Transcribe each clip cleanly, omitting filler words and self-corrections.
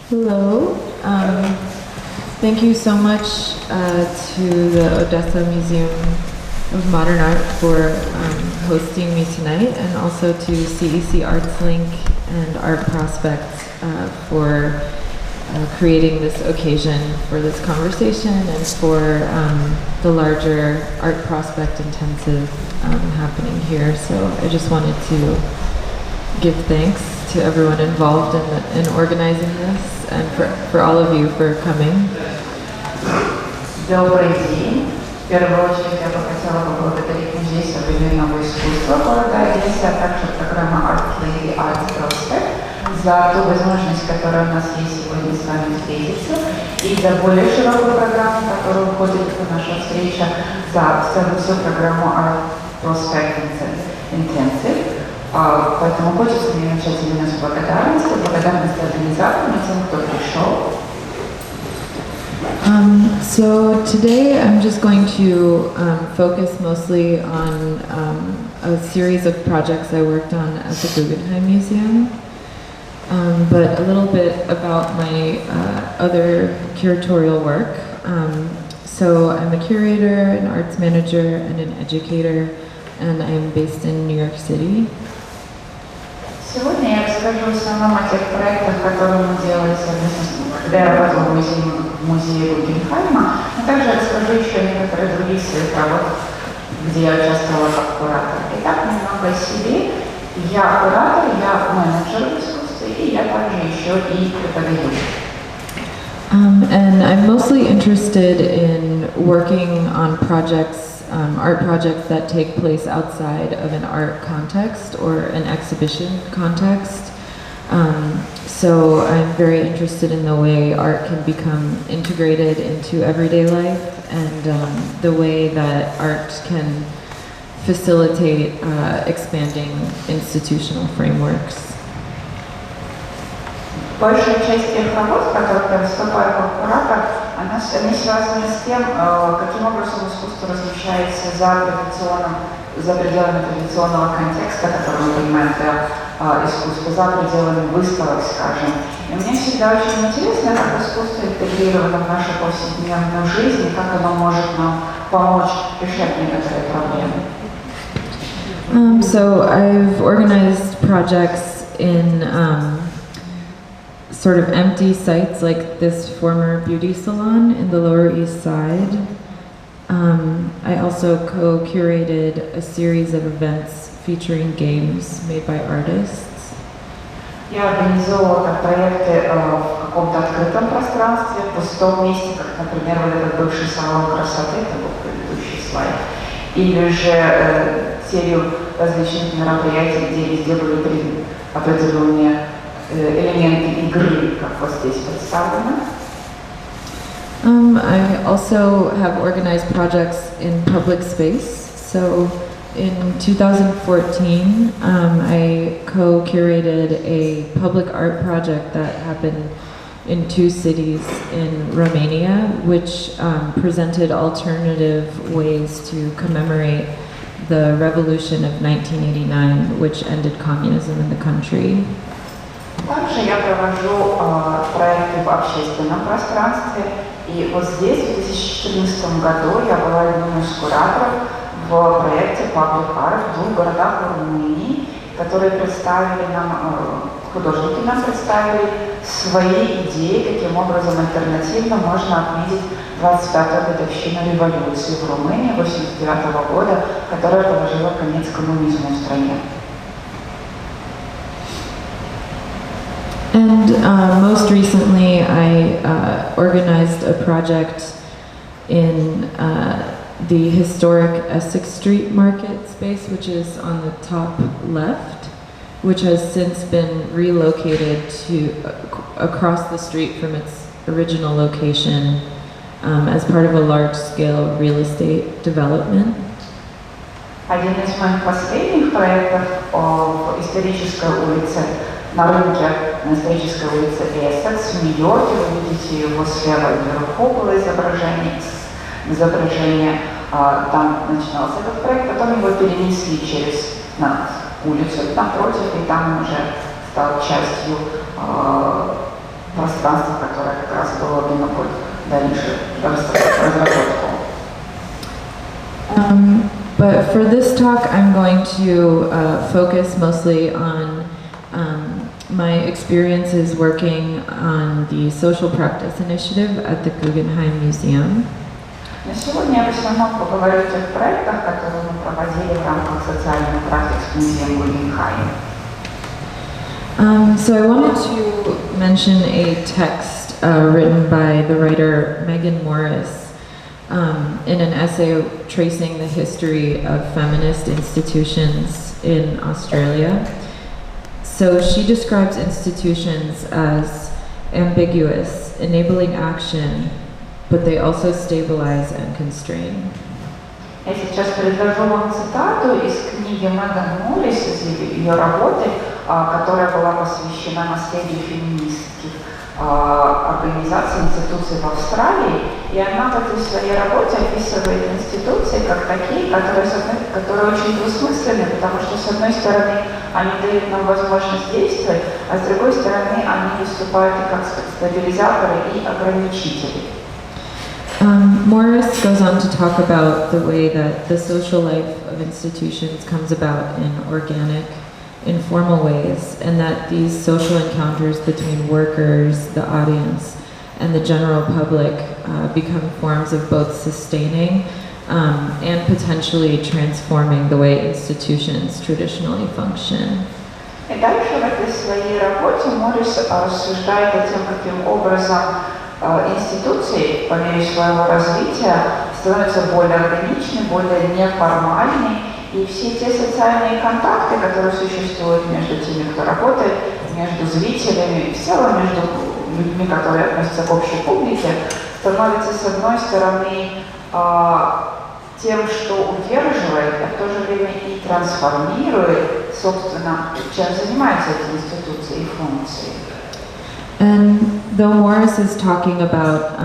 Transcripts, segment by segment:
Hello. Thank you so much to the Odessa Museum of Modern Art for hosting me tonight, and also to CEC Arts Link and Art Prospect for creating this occasion for this conversation and for the larger Art Prospect Intensive happening here. So I just wanted to give thanks to everyone involved in organizing this and for all of you for coming. Добрый день. В первую очередь я бы хотела поблагодарить Музей современного искусства города Одесса, а также программа Art-Link и Art Prospect за ту возможность, которая у нас есть сегодня с вами встретиться, и за более широкую программу, в которую входит наша встреча, за всю программу Art Prospect Intensive. Поэтому хочется мне начать именно с благодарности организаторам и тем, кто пришел. So today I'm just going to focus mostly on a series of projects I worked on at the Guggenheim Museum, but a little bit about my other curatorial work. So I'm a curator, an arts manager, and an educator, and I'm based in New York City. Сегодня я расскажу в основном о тех проектах, которые мы делали совместно, когда я работала в музее Гuggenheima, но также расскажу еще о некоторых других своих работах, где я участвовала как куратор. Итак, немного о себе. Я куратор, я менеджер в искусстве, и я также еще и педагог. And I'm mostly interested in working on projects, art projects that take place outside of an art context or an exhibition context. So I'm very interested in the way art can become integrated into everyday life, and the way that art can facilitate expanding institutional frameworks. Большая часть тех работ, в которых я выступаю как куратор, они связаны с тем, каким образом искусство размещается за пределами традиционного контекста, который мы понимаем для искусства, за пределами выставок, скажем. И мне всегда очень интересно, как искусство интегрировано в нашу повседневную жизнь, и как оно может нам помочь решать некоторые проблемы. So I've organized projects in sort of empty sites like this former beauty salon in the Lower East Side. I also co-curated a series of events featuring games made by artists. Я организовывала проекты в каком-то открытом пространстве, в пустом месте, как, например, вот этот бывший салон красоты, это был предыдущий слайд, или же серию различных мероприятий, где везде были определенные элементы игры, как вот здесь представлено. I also have organized projects in public space. So in 2014, I co-curated a public art project that happened in 2 cities in Romania, which presented alternative ways to commemorate the revolution of 1989, which ended communism in the country. Также я провожу проекты в общественном пространстве, и вот здесь, в 2014 году, я была одним из кураторов в проекте паблик-арт в 2 городах Румынии, которые представили нам, художники нам представили свои идеи, каким образом альтернативно можно отметить 25-ю годовщину революции в Румынии 1989 года, которая положила конец коммунизму в стране. And most recently, I organized a project in the historic Essex-Sтріт market space, which is on the top left, which has since been relocated to across the street from its original location as part of a large-scale real estate development. Один из моих последних проектов в исторической улице, на рынке, на исторической улице Эссекс в Нью-Йорке. Вы видите его слева вверху было изображение. Там начинался этот проект, потом его перенесли через улицу напротив, и там он уже стал частью пространство, которое как раз было бы на путь дальнейшей разработку. But for this talk, I'm going to focus mostly on my experiences working on the Social Practice Initiative at the Guggenheim Museum. На сегодня я в основном поговорю о тех проектах, которые мы проводили в рамках социальных практик с музеем Guggenheim. So I wanted to mention a text written by the writer Megan Morris in an essay tracing the history of feminist institutions in Australia. So she describes institutions as ambiguous, enabling action, but they also stabilize and constrain. Я сейчас предложу вам цитату из книги Меган Моррис, из ее работы, которая была посвящена наследию феминистских организаций, институций в Австралии. И она в этой своей работе описывает институции как такие, которые очень двусмысленны, потому что с одной стороны они дают нам возможность действовать, а с другой стороны они выступают и как стабилизаторы и ограничители. Morris goes on to talk about the way that the social life of institutions comes about in organic, informal ways, and that these social encounters between workers, the audience, and the general public become forms of both sustaining and potentially transforming the way institutions traditionally function. И дальше в этой своей работе Моррис рассуждает о том, каким образом институции по мере своего развития становятся более органичны, более неформальны, и все те социальные контакты, которые существуют между теми, кто работает, между зрителями, в целом между людьми, которые относятся к общей публике, становятся с одной стороны тем, что удерживает, а в то же время и трансформирует, собственно, чем занимаются эти институции и функции. And though Morris is talking about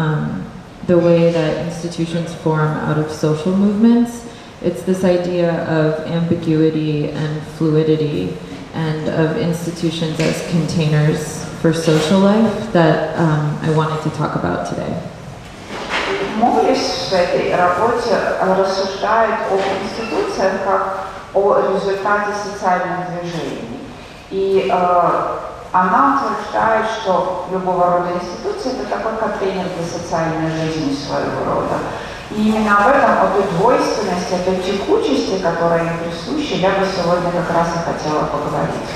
the way that institutions form out of social movements, it's this idea of ambiguity and fluidity and of institutions as containers for social life that I wanted to talk about today. Моррис в этой работе рассуждает об институциях как о результате социальных движений. И она утверждает, что любого рода институция это такой контейнер для социальной жизни своего рода. И именно об этом, о той двойственности, о той текучести, которая им присуща, я бы сегодня как раз и хотела поговорить.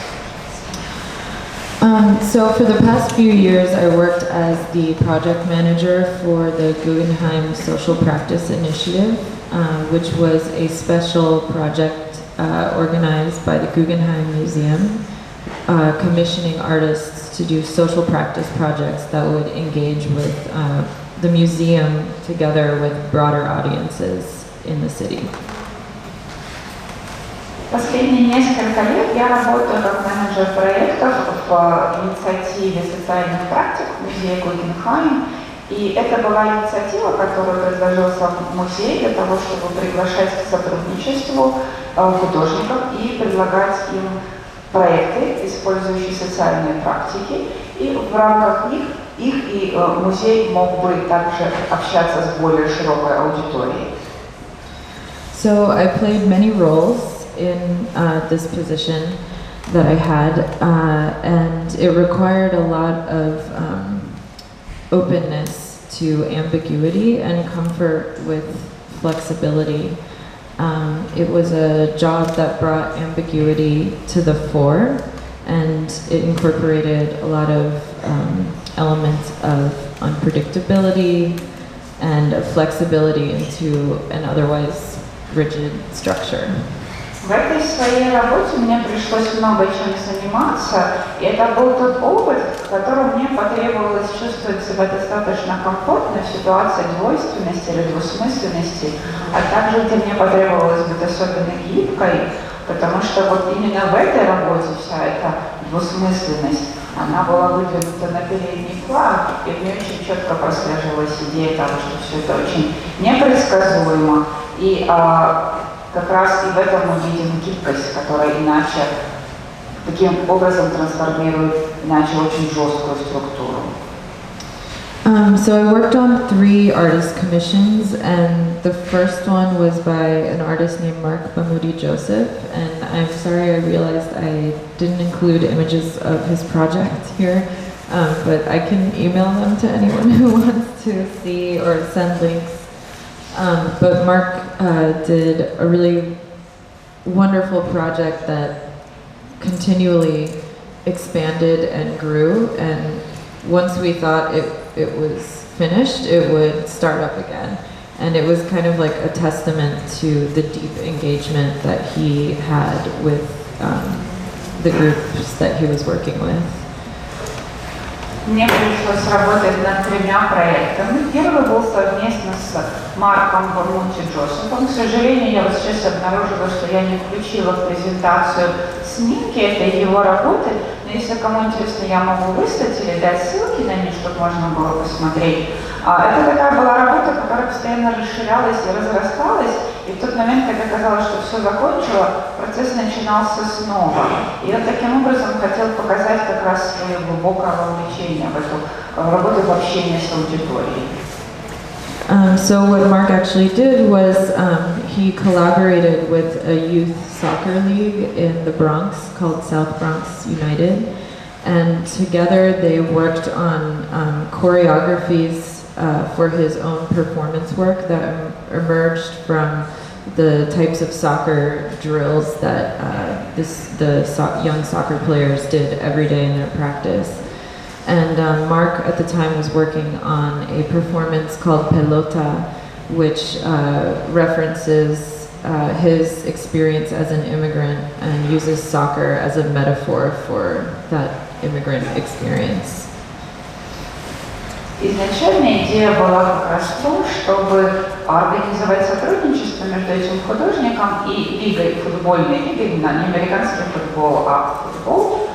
So for the past few years, I worked as the project manager for the Guggenheim Social Practice Initiative, which was a special project organized by the Guggenheim Museum, commissioning artists to do social practice projects that would engage with the museum together with broader audiences in the city. Последние несколько лет я работаю как менеджер проектов в инициативе социальных практик музея Guggenheim. И это была инициатива, которую предложил сам музей для того, чтобы приглашать к сотрудничеству художников и предлагать им проекты, использующие социальные практики. И в рамках их и музей мог бы также общаться с более широкой аудиторией. So I played many roles in this position that I had, and it required a lot of openness to ambiguity and comfort with flexibility. It was a job that brought ambiguity to the fore, and it incorporated a lot of elements of unpredictability and of flexibility into an otherwise rigid structure. В этой своей работе мне пришлось много чем заниматься, и это был тот опыт, в котором мне потребовалось чувствовать себя достаточно комфортно в ситуации двойственности или двусмысленности, а также где мне потребовалось быть особенно гибкой, потому что вот именно в этой работе вся эта двусмысленность, она была выдвинута на передний план, и в ней очень четко прослеживалась идея того, что все это очень непредсказуемо, и как раз и в этом мы видим гибкость, которая иначе, таким образом трансформирует иначе очень жесткую структуру. So I worked on 3 artist commissions, and the first one was by an artist named Mark Bamudi Joseph, and I'm sorry I realized I didn't include images of his project here, but I can email them to anyone who wants to see or send links. But Mark did a really wonderful project that continually expanded and grew, and once we thought it was finished, it would start up again. And it was kind of like a testament to the deep engagement that he had with the groups that he was working with. Мне пришлось работать над 3 проектами. Первый был совместно с Марком Бамути Джозефом. К сожалению, я вот сейчас обнаружила, что я не включила в презентацию снимки этой его работы. Но если кому интересно, я могу выставить или дать ссылки на них, чтобы можно было посмотреть. Это такая была работа, которая постоянно расширялась и разрасталась. И в тот момент, когда казалось, что все закончило, процесс начинался снова. И он таким образом хотел показать как раз свое глубокое вовлечение в эту работу в общении с аудиторией. So what Mark actually did was he collaborated with a youth soccer league in the Bronx called South Bronx United, and together they worked on choreographies for his own performance work that emerged from the types of soccer drills that young soccer players did every day in their practice. And Mark at the time was working on a performance called Pelota, which references his experience as an immigrant and uses soccer as a metaphor for that immigrant experience. Изначальная идея была как раз в том, чтобы организовать сотрудничество между этим художником и лигой, футбольной лигой, не американский футбол, а футбол,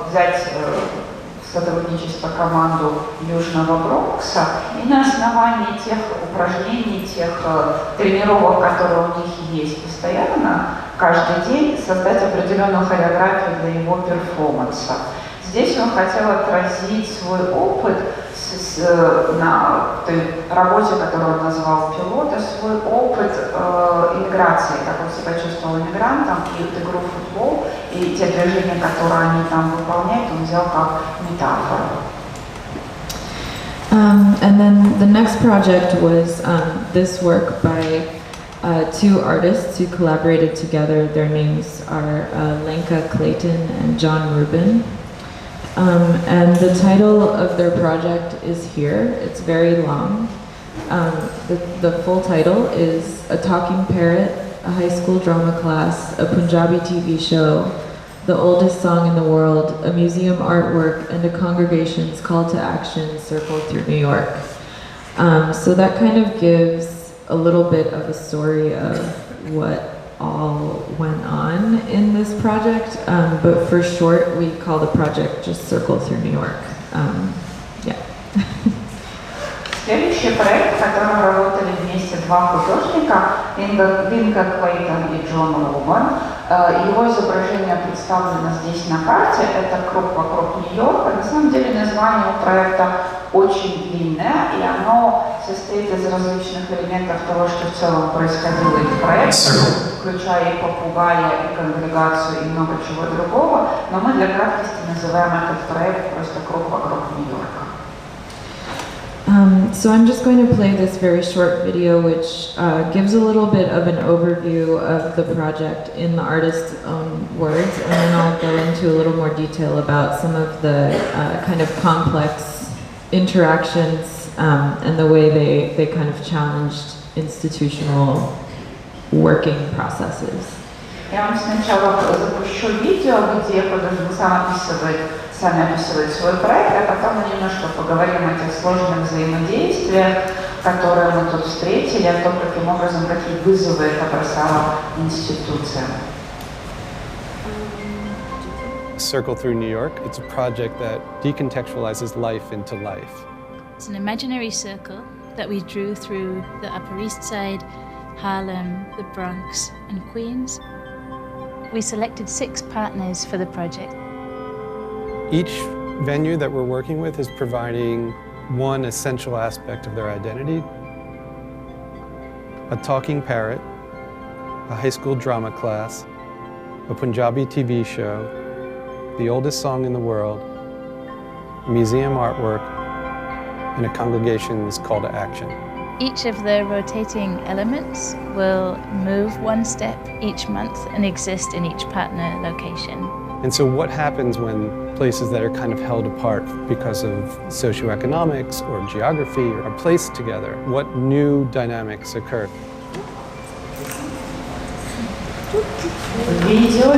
взять сотрудничество команду Южного Бронкса и на основании тех упражнений, тех тренировок, которые у них есть постоянно, каждый день создать определенную хореографию для его перформанса. Здесь он хотел отразить свой опыт на той работе, которую он назвал «Пилота», свой опыт иммиграции, как он себя чувствовал иммигрантом, и игру в футбол, и те движения, которые они там выполняют, он взял как метафору. And then the next project was this work by 2 artists who collaborated together. Their names are Lenka Clayton and John Rubin. And the title of their project is here. It's very long. The full title is A Talking Parrot, a High School Drama Class, a Punjabi TV Show, The Oldest Song in the World, a Museum Artwork, and a Congregation's Call to Action circled through New York. So that kind of gives a little bit of a story of what all went on in this project, but for short we call the project just Circle Through New York. Yeah. Следующий проект, в котором работали вместе 2 художника, Линка Клейтон и Джон Рубан. Его изображение представлено здесь на карте. Это круг вокруг Нью-Йорка. На самом деле название у проекта очень длинное, и оно состоит из различных элементов того, что в целом происходило и в проекте, включая и попугая, и конгрегацию, и много чего другого. Но мы для краткости называем этот проект просто круг вокруг Нью-Йорка. So I'm just going to play this very short video which gives a little bit of an overview of the project in the artist's own words, and then I'll go into a little more detail about some of the kind of complex interactions and the way they kind of challenged institutional working processes. Я вам сначала запущу видео, где художник сам описывает свой проект, а потом мы немножко поговорим о тех сложных взаимодействиях, которые мы тут встретили, о том, каким образом, какие вызовы это бросала институция. Circle Through New York. It's a project that decontextualizes life into life. It's an imaginary circle that we drew through the Upper East Side, Harlem, the Bronx, and Queens. We selected 6 partners for the project. Each venue that we're working with is providing one essential aspect of their identity: a talking parrot, a high school drama class, a Punjabi TV show, the oldest song in the world, museum artwork, and a congregation's call to action. Each of the rotating elements will move one step each month and exist in each partner location. And so what happens when places that are kind of held apart because of socioeconomics or geography are placed together? What new dynamics occur? В видео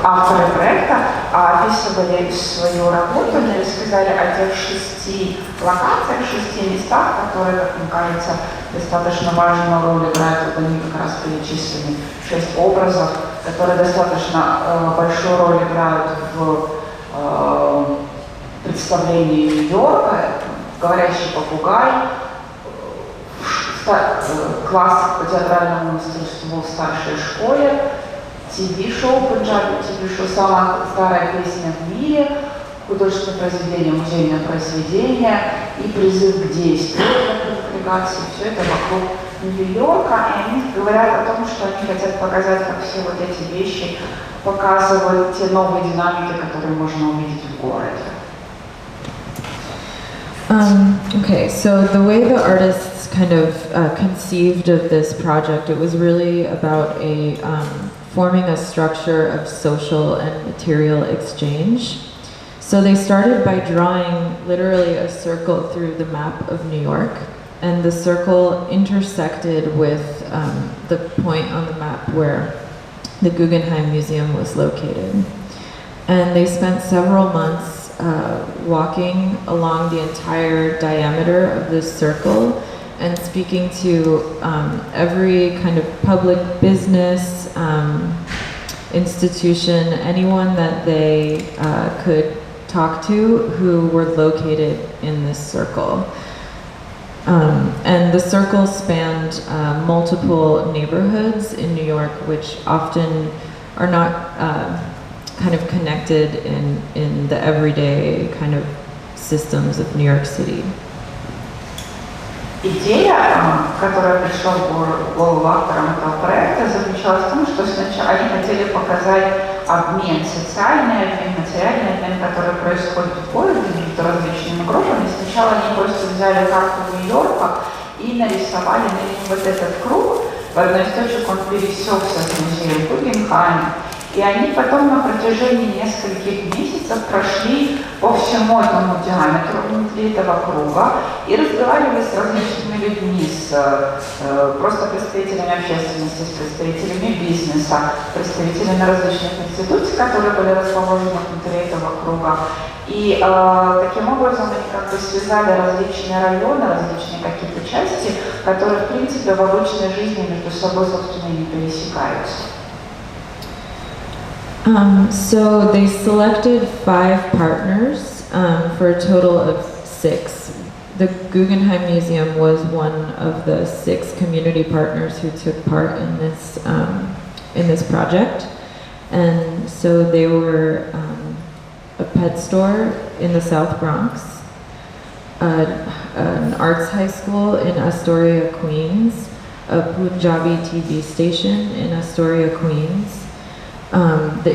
авторы проекта описывали свою работу, они рассказали о тех 6 локациях, 6 местах, которые, как мне кажется, достаточно важную роль играют. Они как раз перечислены 6 образов, которые достаточно большую роль играют в представлении Нью-Йорка. Говорящий попугай, класс по театральному мастерству в старшей школе, ТВ-шоу, Punjabi ТВ-шоу, самая старая песня в мире, художественное произведение, музейное произведение и призыв к действию для конгрегации. Все это вокруг Нью-Йорка, и они говорят о том, что они хотят показать, как все вот эти вещи показывают те новые динамики, которые можно увидеть в городе. Okay, so the way the artists kind of conceived of this project, it was really about forming a structure of social and material exchange. So they started by drawing literally a circle through the map of New York, and the circle intersected with the point on the map where the Guggenheim Museum was located. And they spent several months walking along the entire diameter of this circle and speaking to every kind of public business, institution, anyone that they could talk to who were located in this circle. And the circle spanned multiple neighborhoods in New York, which often are not kind of connected in the everyday kind of systems of New York City. Идея, которая пришла в голову авторам этого проекта, заключалась в том, что сначала они хотели показать обмен, социальный обмен, материальный обмен, который происходит в городе между различными группами. Сначала они просто взяли карту Нью-Йорка и нарисовали на ней вот этот круг. В одной из точек он пересекся с музеем Ґуґенгайма. И они потом на протяжении нескольких месяцев прошли по всему этому диаметру внутри этого круга и разговаривали с различными людьми, с просто представителями общественности, с представителями бизнеса, представителями различных институций, которые были расположены внутри этого круга. И таким образом они как бы связали различные районы, различные какие-то части, которые в принципе в обычной жизни между собой, собственно, не пересекаются. So they selected 5 partners for a total of 6. The Guggenheim Museum was one of the 6 community partners who took part in this project. And so they were a pet store in the South Bronx, an arts high school in Astoria, Queens, a Punjabi TV station in Astoria, Queens, the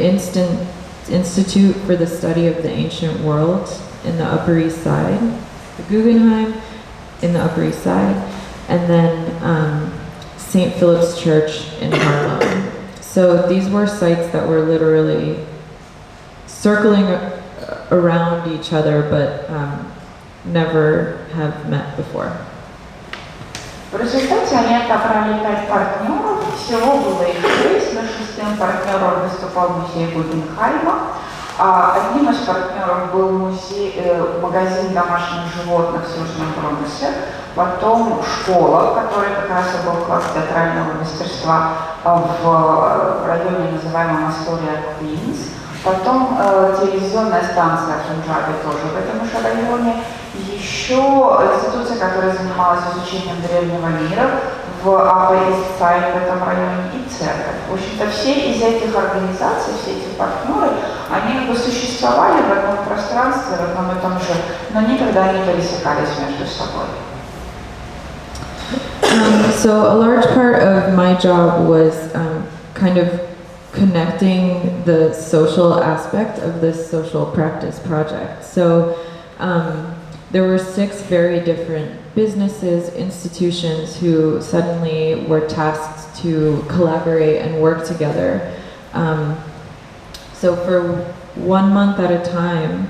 Institute for the Study of the Ancient World in the Upper East Side, the Guggenheim in the Upper East Side, and then St. Philip's Church in Harlem. So these were sites that were literally circling around each other, but never have met before. В результате они отобрали 5 партнеров, всего было их 6, но 6-м партнером выступал музей Ґуґенгайма, одним из партнеров был магазин домашних животных в Южном Бронксе, потом школа, в которой как раз и был класс театрального мастерства в районе, называемом Астория Квинс, потом телевизионная станция Punjabi тоже в этом же районе, еще институция, которая занималась изучением древнего мира в Upper-East-Side в этом районе и церковь. В общем-то, все из этих организаций, все эти партнеры, они как бы существовали в одном пространстве, в одном и том же, но никогда не пересекались между собой. So a large part of my job was kind of connecting the social aspect of this social practice project. So there were 6 very different businesses, institutions who suddenly were tasked to collaborate and work together. So for 1 month at a time,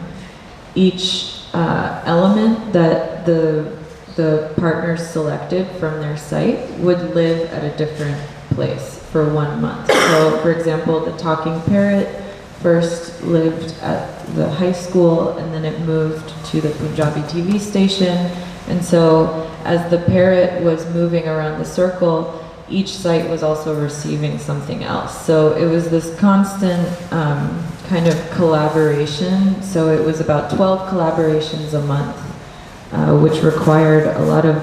each element that the partners selected from their site would live at a different place for 1 month. So for example, the talking parrot first lived at the high school and then it moved to the Punjabi TV station. And so as the parrot was moving around the circle, each site was also receiving something else. So it was this constant kind of collaboration. So it was about 12 collaborations a month, which required a lot of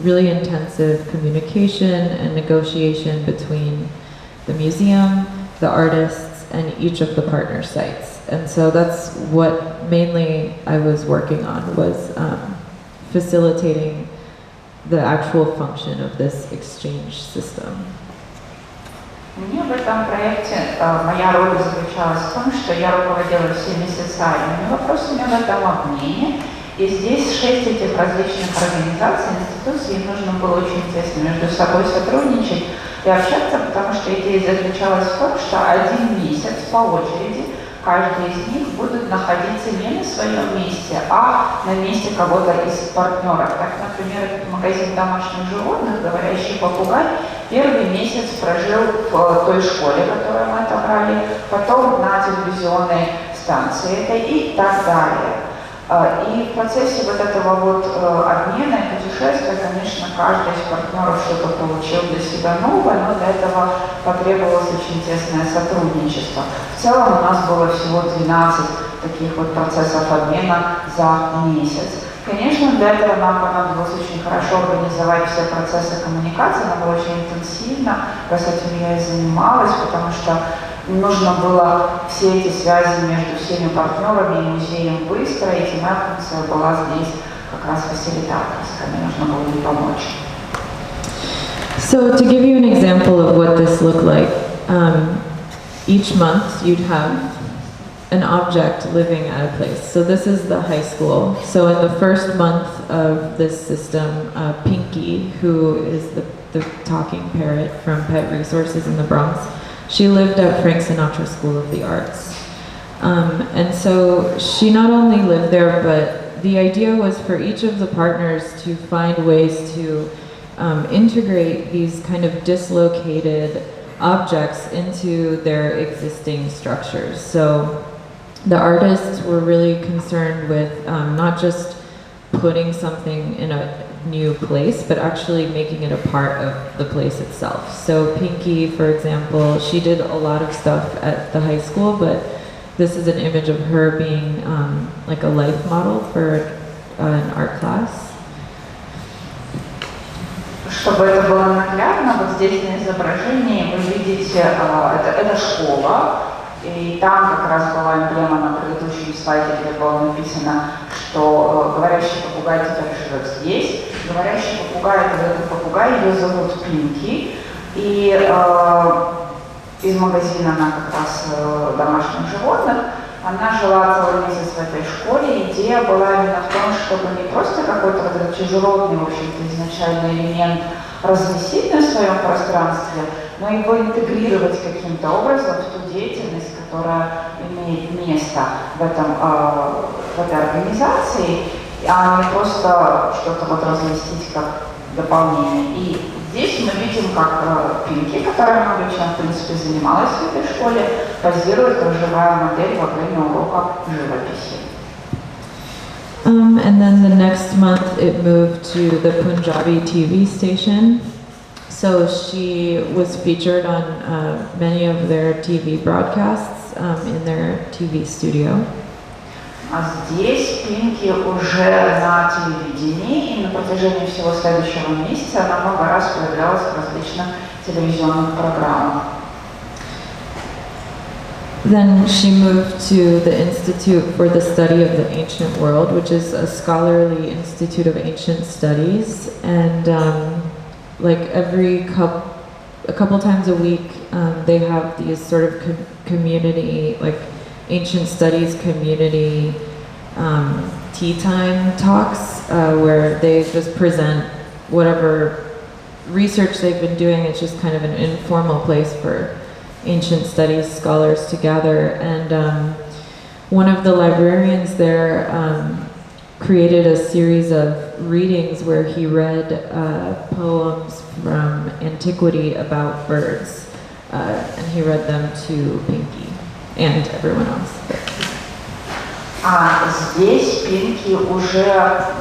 really intensive communication and negotiation between the museum, the artists, and each of the partner sites. And so that's what mainly I was working on, was facilitating the actual function of this exchange system. Мне в этом проекте моя роль заключалась в том, что я руководила всеми социальными вопросами в этом обмене. И здесь 6 этих различных организаций, институций, им нужно было очень тесно между собой сотрудничать и общаться, потому что идея заключалась в том, что 1 месяц по очереди каждый из них будет находиться не на своем месте, а на месте кого-то из партнеров. Так, например, этот магазин домашних животных, говорящий попугай, первый месяц прожил в той школе, которую мы отобрали, потом на телевизионной станции этой и так далее. И в процессе вот этого вот обмена и путешествия, конечно, каждый из партнеров что-то получил для себя новое, но для этого потребовалось очень тесное сотрудничество. В целом у нас было всего 12 таких вот процессов обмена за месяц. Конечно, для этого нам понадобилось очень хорошо организовать все процессы коммуникации, она была очень интенсивна, с этим я и занималась, потому что нужно было все эти связи между всеми партнерами и музеем выстроить, и моя функция была здесь как раз фасилитаторская, мне нужно было ей помочь. So to give you an example of what this looked like, each month you'd have an object living at a place. So this is the high school. So in the first month of this system, Pinky, who is the talking parrot from Pet Resources in the Bronx, she lived at Frank Sinatra School of the Arts. And so she not only lived there, but the idea was for each of the partners to find ways to integrate these kind of dislocated objects into their existing structures. So the artists were really concerned with not just putting something in a new place, but actually making it a part of the place itself. So Pinky, for example, she did a lot of stuff at the high school, but this is an image of her being like a life model for an art class. Чтобы это было наглядно, вот здесь на изображении вы видите, это школа, и там как раз была эмблема на предыдущем слайде, где было написано, что говорящий попугай теперь живет здесь. Говорящий попугай, это попугай, ее зовут Пинки, и из магазина она как раз домашних животных. Она жила целый месяц в этой школе. Идея была именно в том, чтобы не просто какой-то вот этот чужеродный, в общем-то, изначальный элемент разместить на своем пространстве, но его интегрировать каким-то образом в ту деятельность, которая имеет место в этой организации, а не просто что-то вот разместить как дополнение. И здесь мы видим, как Пинки, которая много чем, в принципе, занималась в этой школе, позирует как живая модель во время урока живописи. And then the next month it moved to the Punjabi TV station. So she was featured on many of their TV broadcasts in their TV studio. А здесь Пинки уже на телевидении, и на протяжении всего следующего месяца она много раз появлялась в различных телевизионных программах. Then she moved to the Institute for the Study of the Ancient World, which is a scholarly institute of ancient studies, and like a couple times a week, they have these sort of community, like ancient studies community tea time talks, where they just present whatever research they've been doing. It's just kind of an informal place for ancient studies scholars to gather, and one of the librarians there created a series of readings where he read poems from antiquity about birds, and he read them to Pinky and everyone else. А здесь Пинки уже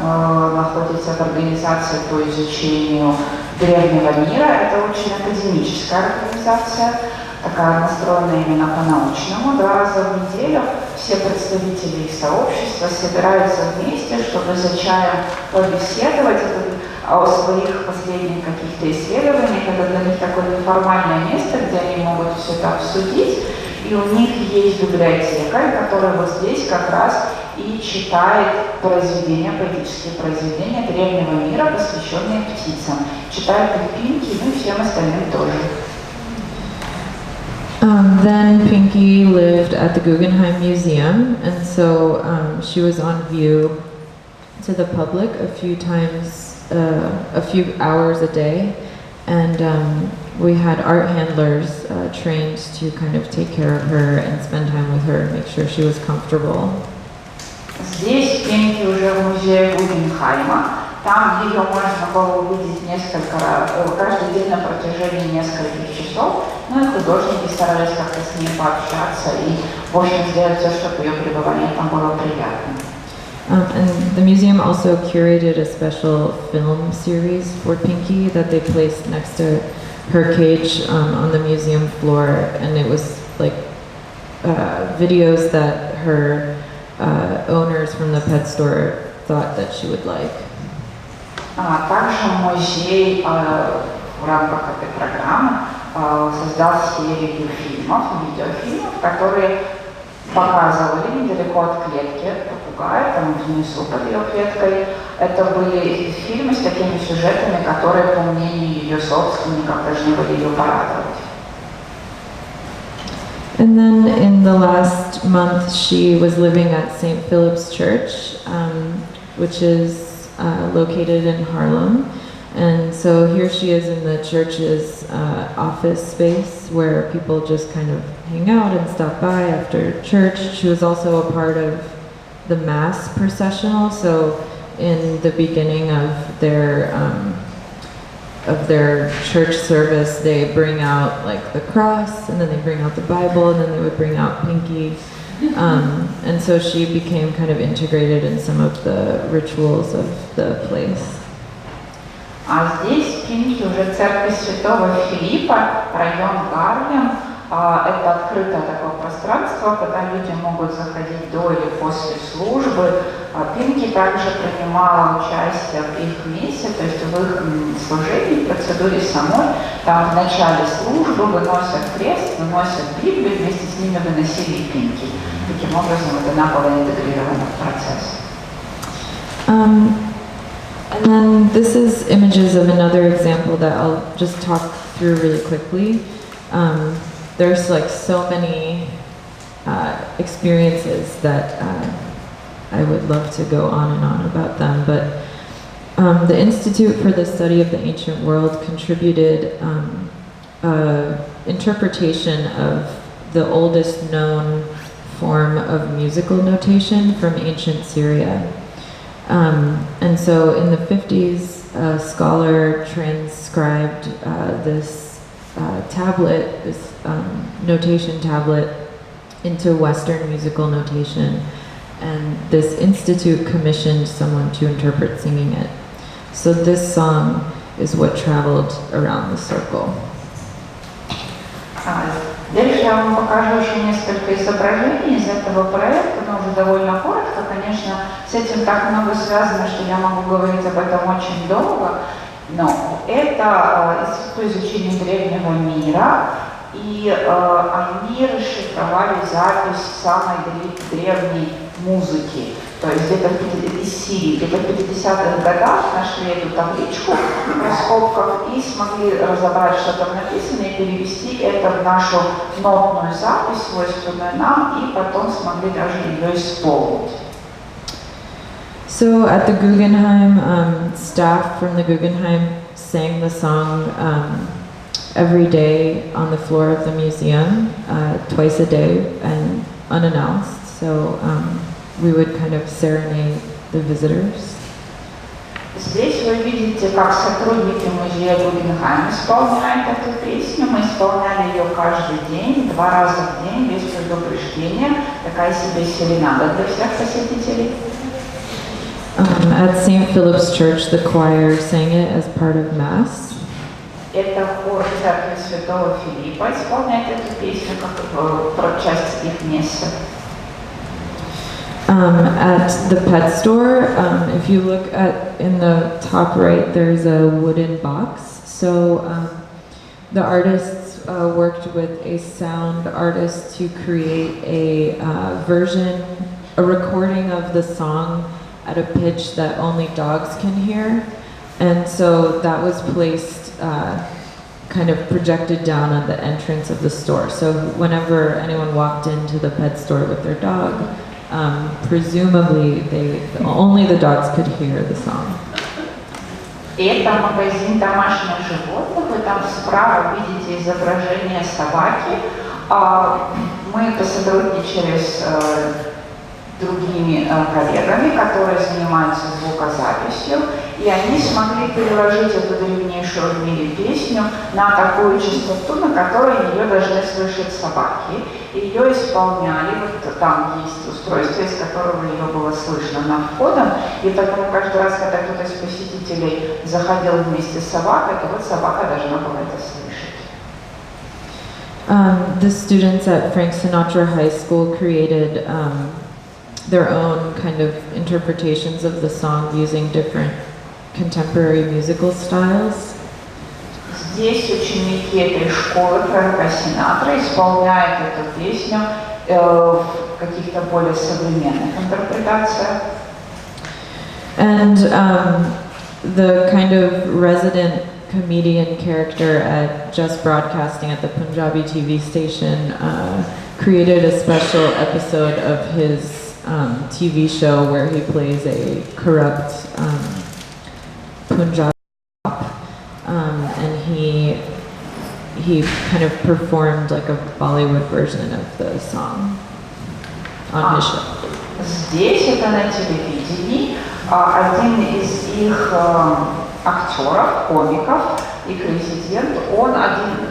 находится в организации по изучению древнего мира. Это очень академическая организация, такая настроена именно по-научному. 2 раза в неделю все представители их сообщества собираются вместе, чтобы за чаем побеседовать о своих последних каких-то исследованиях. Это для них такое неформальное место, где они могут все это обсудить. И у них есть библиотекарь, который вот здесь как раз и читает произведения, поэтические произведения древнего мира, посвященные птицам. Читает их Пинки, ну и всем остальным тоже. Then Pinky lived at the Guggenheim Museum, and so she was on view to the public a few times, a few hours a day, and we had art handlers trained to kind of take care of her and spend time with her and make sure she was comfortable. Здесь Пинки уже в музее Гuggenheima. Там ее можно было увидеть каждый день на протяжении нескольких часов. Ну и художники старались как-то с ней пообщаться и, в общем, сделать все, чтобы ее пребывание там было приятным. And the museum also curated a special film series for Pinky that they placed next to her cage on the museum floor, and it was like videos that her owners from the pet store thought that she would like. Также музей в рамках этой программы создал серию видеофильмов, которые показывали недалеко от клетки попугая, там внизу под ее клеткой. Это были фильмы с такими сюжетами, которые, по мнению ее собственников, должны были ее порадовать. And then in the last month she was living at St. Philip's Church, which is located in Harlem. And so here she is in the church's office space where people just kind of hang out and stop by after church. She was also a part of the Mass processional. So in the beginning of their church service, they bring out like the cross, and then they bring out the Bible, and then they would bring out Pinky. And so she became kind of integrated in some of the rituals of the place. А здесь Пинки уже церковь Святого Филиппа, район Гарлем. Это открытое такое пространство, куда люди могут заходить до или после службы. Пинки также принимала участие в их мессе, то есть в их служении, в процедуре самой. Там в начале службы выносят крест, выносят Библию, вместе с ними выносили и Пинки. Таким образом, она была интегрирована в процесс. And then this is images of another example that I'll just talk through really quickly. There's like so many experiences that I would love to go on and on about them, but the Institute for the Study of the Ancient World contributed interpretation of the oldest known form of musical notation from ancient Syria. And so in the 50s, a scholar transcribed this tablet, this notation tablet, into Western musical notation, and this institute commissioned someone to interpret singing it. So this song is what traveled around the circle. Дальше я вам покажу еще несколько изображений из этого проекта, но уже довольно коротко. Конечно, с этим так много связано, что я могу говорить об этом очень долго. Но это Институт изучения древнего мира, и они расшифровали запись самой древней музыки. То есть где-то из Сирии, где-то в 50-х годах нашли эту табличку раскопков и смогли разобрать, что там написано, и перевести это в нашу нотную запись, свойственную нам, и потом смогли даже ее исполнить. So at the Guggenheim, staff from the Guggenheim sang the song every day on the floor of the museum, twice a day and unannounced. So we would kind of serenade the visitors. Здесь вы видите, как сотрудники музея Гuggenheim исполняют эту песню. Мы исполняли ее каждый день, 2 раза в день, без предупреждения. Такая себе серенада для всех посетителей. At St. Philip's Church, the choir sang it as part of Mass. Это хор церкви Святого Филиппа исполняет эту песню как часть их мессы. At the pet store, if you look at in the top right, there's a wooden box. So the artists worked with a sound artist to create a recording of the song at a pitch that only dogs can hear. And so that was placed, kind of projected down at the entrance of the store. So whenever anyone walked into the pet store with their dog, presumably only the dogs could hear the song. Это магазин домашних животных. Вы там справа видите изображение собаки. Мы посотрудничали с другими коллегами, которые занимаются звукозаписью, и они смогли переложить эту древнейшую в мире песню на такую частоту, на которой ее должны слышать собаки. Ее исполняли, вот там есть устройство, из которого ее было слышно над входом, и поэтому каждый раз, когда кто-то из посетителей заходил вместе с собакой, то вот собака должна была это слышать. The students at Frank Sinatra High School created their own kind of interpretations of the song using different contemporary musical styles. Здесь ученики этой школы Фрэнка Синатра исполняют эту песню в каких-то более современных интерпретациях. And the kind of resident comedian character at Just Broadcasting at the Punjabi TV station created a special episode of his TV show where he plays a corrupt Punjabi cop, and he kind of performed like a Bollywood version of the song on his show. Здесь это на телевидении. Один из их актеров, комиков, их резидент, он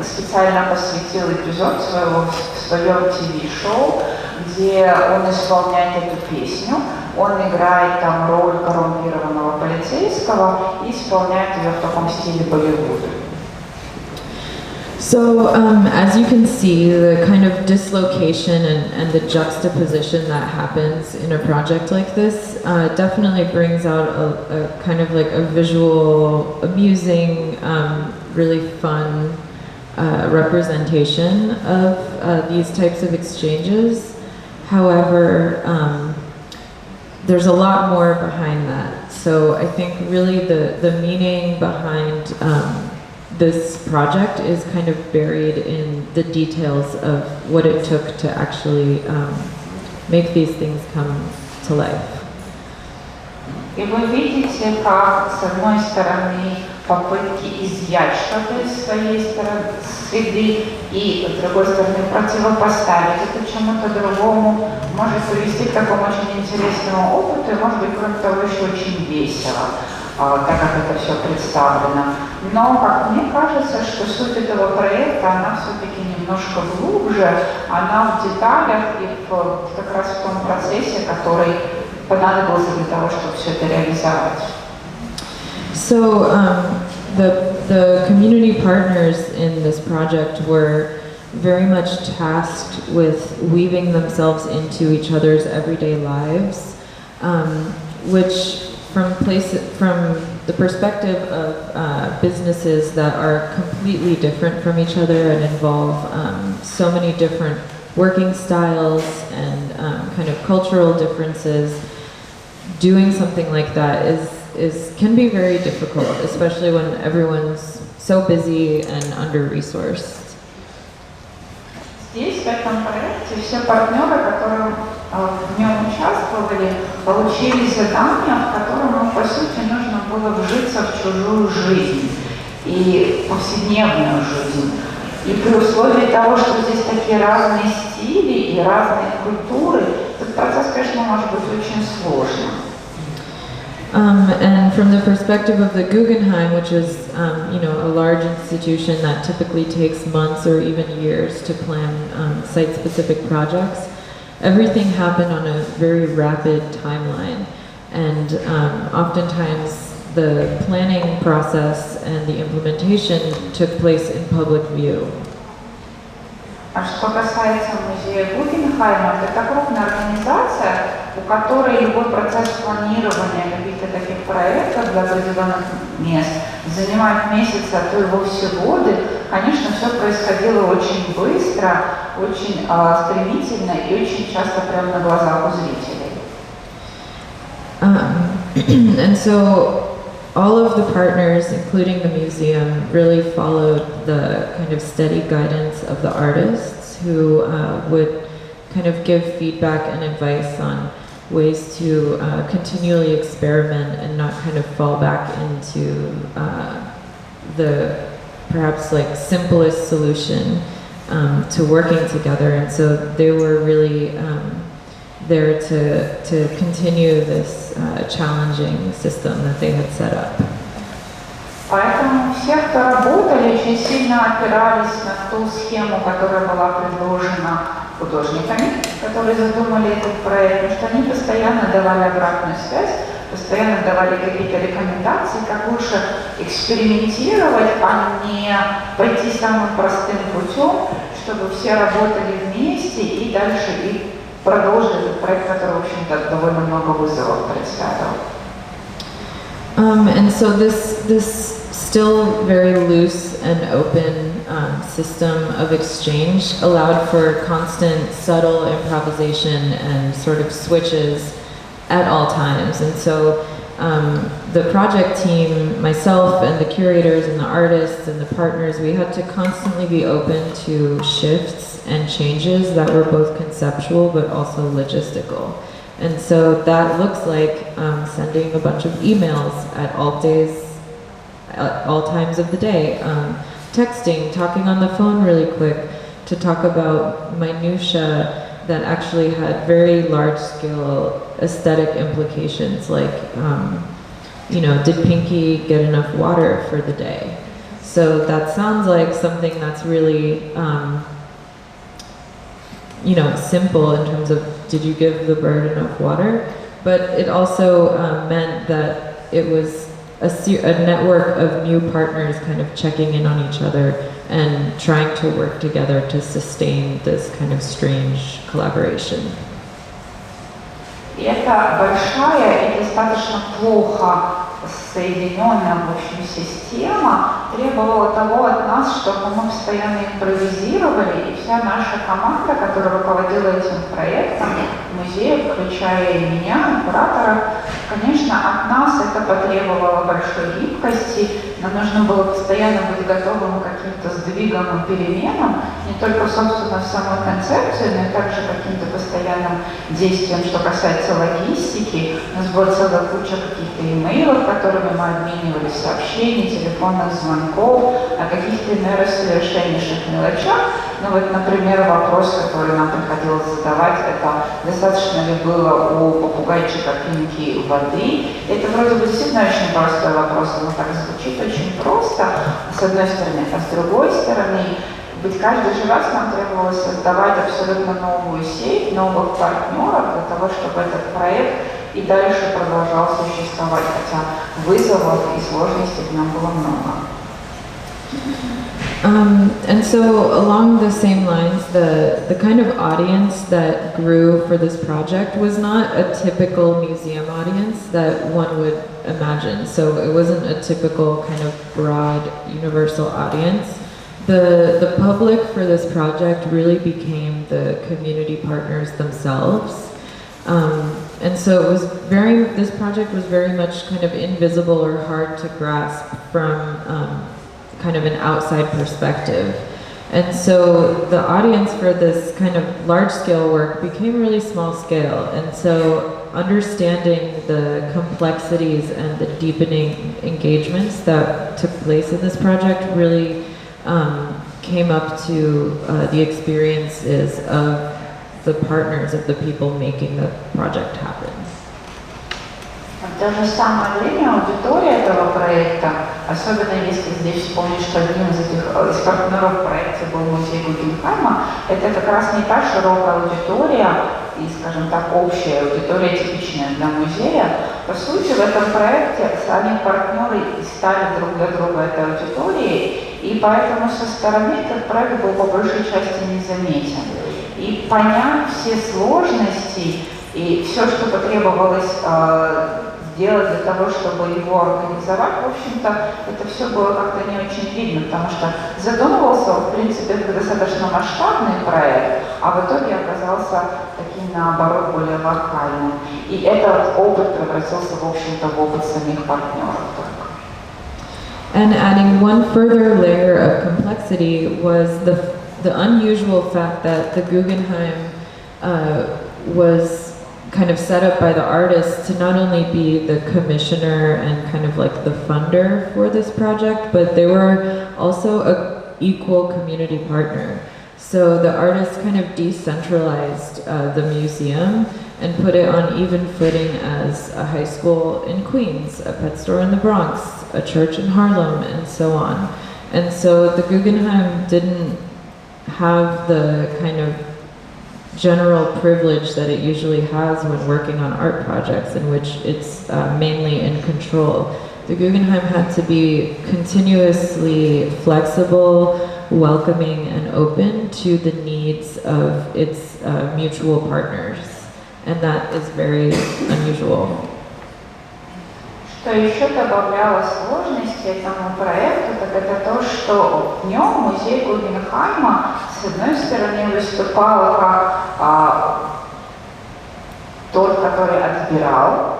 специально посвятил эпизод в своем ТВ-шоу, где он исполняет эту песню. Он играет там роль коррумпированного полицейского и исполняет ее в таком стиле Болливуда. So, as you can see, the kind of dislocation and the juxtaposition that happens in a project like this definitely brings out a kind of like a visual, amusing, really fun representation of these types of exchanges. However, there's a lot more behind that. So I think really the meaning behind this project is kind of buried in the details of what it took to actually make these things come to life. И вы видите, как с одной стороны попытки изъять что-то из своей среды, и с другой стороны противопоставить это чему-то другому, может привести к такому очень интересному опыту, и может быть, кроме того, еще очень весело, так как это все представлено. Но, как мне кажется, что суть этого проекта, она все-таки немножко глубже, она в деталях и как раз в том процессе, который понадобился для того, чтобы все это реализовать. So the community partners in this project were very much tasked with weaving themselves into each other's everyday lives, which from the perspective of businesses that are completely different from each other and involve so many different working styles and kind of cultural differences, doing something like that can be very difficult, especially when everyone's so busy and under-resourced. Здесь, в этом проекте, все партнеры, которые в нем участвовали, получили задания, в котором, по сути, нужно было вжиться в чужую жизнь и повседневную жизнь. И при условии того, что здесь такие разные стили и разные культуры, этот процесс, конечно, может быть очень сложным. And from the perspective of the Guggenheim, which is, a large institution that typically takes months or even years to plan site-specific projects, everything happened on a very rapid timeline. And oftentimes the planning process and the implementation took place in public view. А что касается музея Гуггенхайма, это крупная организация, у которой любой процесс планирования каких-то таких проектов для определенных мест занимает месяцы, а то и вовсе годы. Конечно, все происходило очень быстро, очень стремительно и очень часто прямо на глазах у зрителей. And so all of the partners, including the museum, really followed the kind of steady guidance of the artists who would kind of give feedback and advice on ways to continually experiment and not kind of fall back into the perhaps like simplest solution to working together. And so they were really there to continue this challenging system that they had set up. Поэтому все, кто работали, очень сильно опирались на ту схему, которая была предложена художниками, которые задумали этот проект, потому что они постоянно давали обратную связь, постоянно давали какие-то рекомендации, как лучше экспериментировать, а не пойти самым простым путем, чтобы все работали вместе и дальше и продолжили этот проект, который, в общем-то, довольно много вызовов представил. And so this still very loose and open system of exchange allowed for constant, subtle improvisation and sort of switches at all times. And so the project team, myself and the curators and the artists and the partners, we had to constantly be open to shifts and changes that were both conceptual but also logistical. And so that looks like sending a bunch of emails at all times of the day, texting, talking on the phone really quick to talk about minutia that actually had very large-scale aesthetic implications, like, did Pinky get enough water for the day? So that sounds like something that's really, simple in terms of, did you give the bird enough water? But it also meant that it was a network of new partners kind of checking in on each other and trying to work together to sustain this kind of strange collaboration. И это большая и достаточно плохо соединенная, в общем, система требовала того от нас, чтобы мы постоянно импровизировали, и вся наша команда, которая руководила этим проектом, музея, включая и меня, куратора, конечно, от нас это потребовало большой гибкости, нам нужно было постоянно быть готовым к каким-то сдвигам и переменам, не только, собственно, в самой концепции, но и также каким-то постоянным действиям, что касается логистики. У нас была целая куча каких-то имейлов, которыми мы обменивались, сообщений, телефонных звонков, о каких-то наисовершеннейших мелочах. Ну вот, например, вопрос, который нам приходилось задавать, это достаточно ли было у попугайчика Пинки воды. Это вроде бы действительно очень простой вопрос, но так звучит очень просто, с одной стороны, а с другой стороны, ведь каждый же раз нам требовалось создавать абсолютно новую сеть, новых партнеров для того, чтобы этот проект и дальше продолжал существовать, хотя вызовов и сложностей в нем было много. And so along the same lines, the kind of audience that grew for this project was not a typical museum audience that one would imagine. So it wasn't a typical kind of broad universal audience. The public for this project really became the community partners themselves. And so it was this project was very much kind of invisible or hard to grasp from kind of an outside perspective. And so the audience for this kind of large-scale work became really small-scale. And so understanding the complexities and the deepening engagements that took place in this project really came up to the experiences of the partners, of the people making the project happen. В то же самое время аудитория этого проекта, особенно если здесь вспомнить, что одним из партнеров проекта был музей Ґуґенгайма, это как раз не та широкая аудитория и, скажем так, общая аудитория, типичная для музея. По сути, в этом проекте сами партнеры стали друг для друга этой аудиторией, и поэтому со стороны этот проект был по большей части незаметен. И понять все сложности и все, что потребовалось сделать для того, чтобы его организовать, в общем-то, это все было как-то не очень видно, потому что задумывался, в принципе, это достаточно масштабный проект, а в итоге оказался таким, наоборот, более локальным. И этот опыт превратился, в общем-то, в опыт самих партнеров. And adding one further layer of complexity was the unusual fact that the Guggenheim was kind of set up by the artists to not only be the commissioner and kind of like the funder for this project, but they were also an equal community partner. So the artists kind of decentralized the museum and put it on even footing as a high school in Queens, a pet store in the Bronx, a church in Harlem, and so on. And so the Guggenheim didn't have the kind of general privilege that it usually has when working on art projects, in which it's mainly in control. The Guggenheim had to be continuously flexible, welcoming, and open to the needs of its mutual partners. And that is very unusual. Что еще добавляло сложности этому проекту, так это то, что в нем музей Ґуґенгайма с одной стороны выступал как тот, который отбирал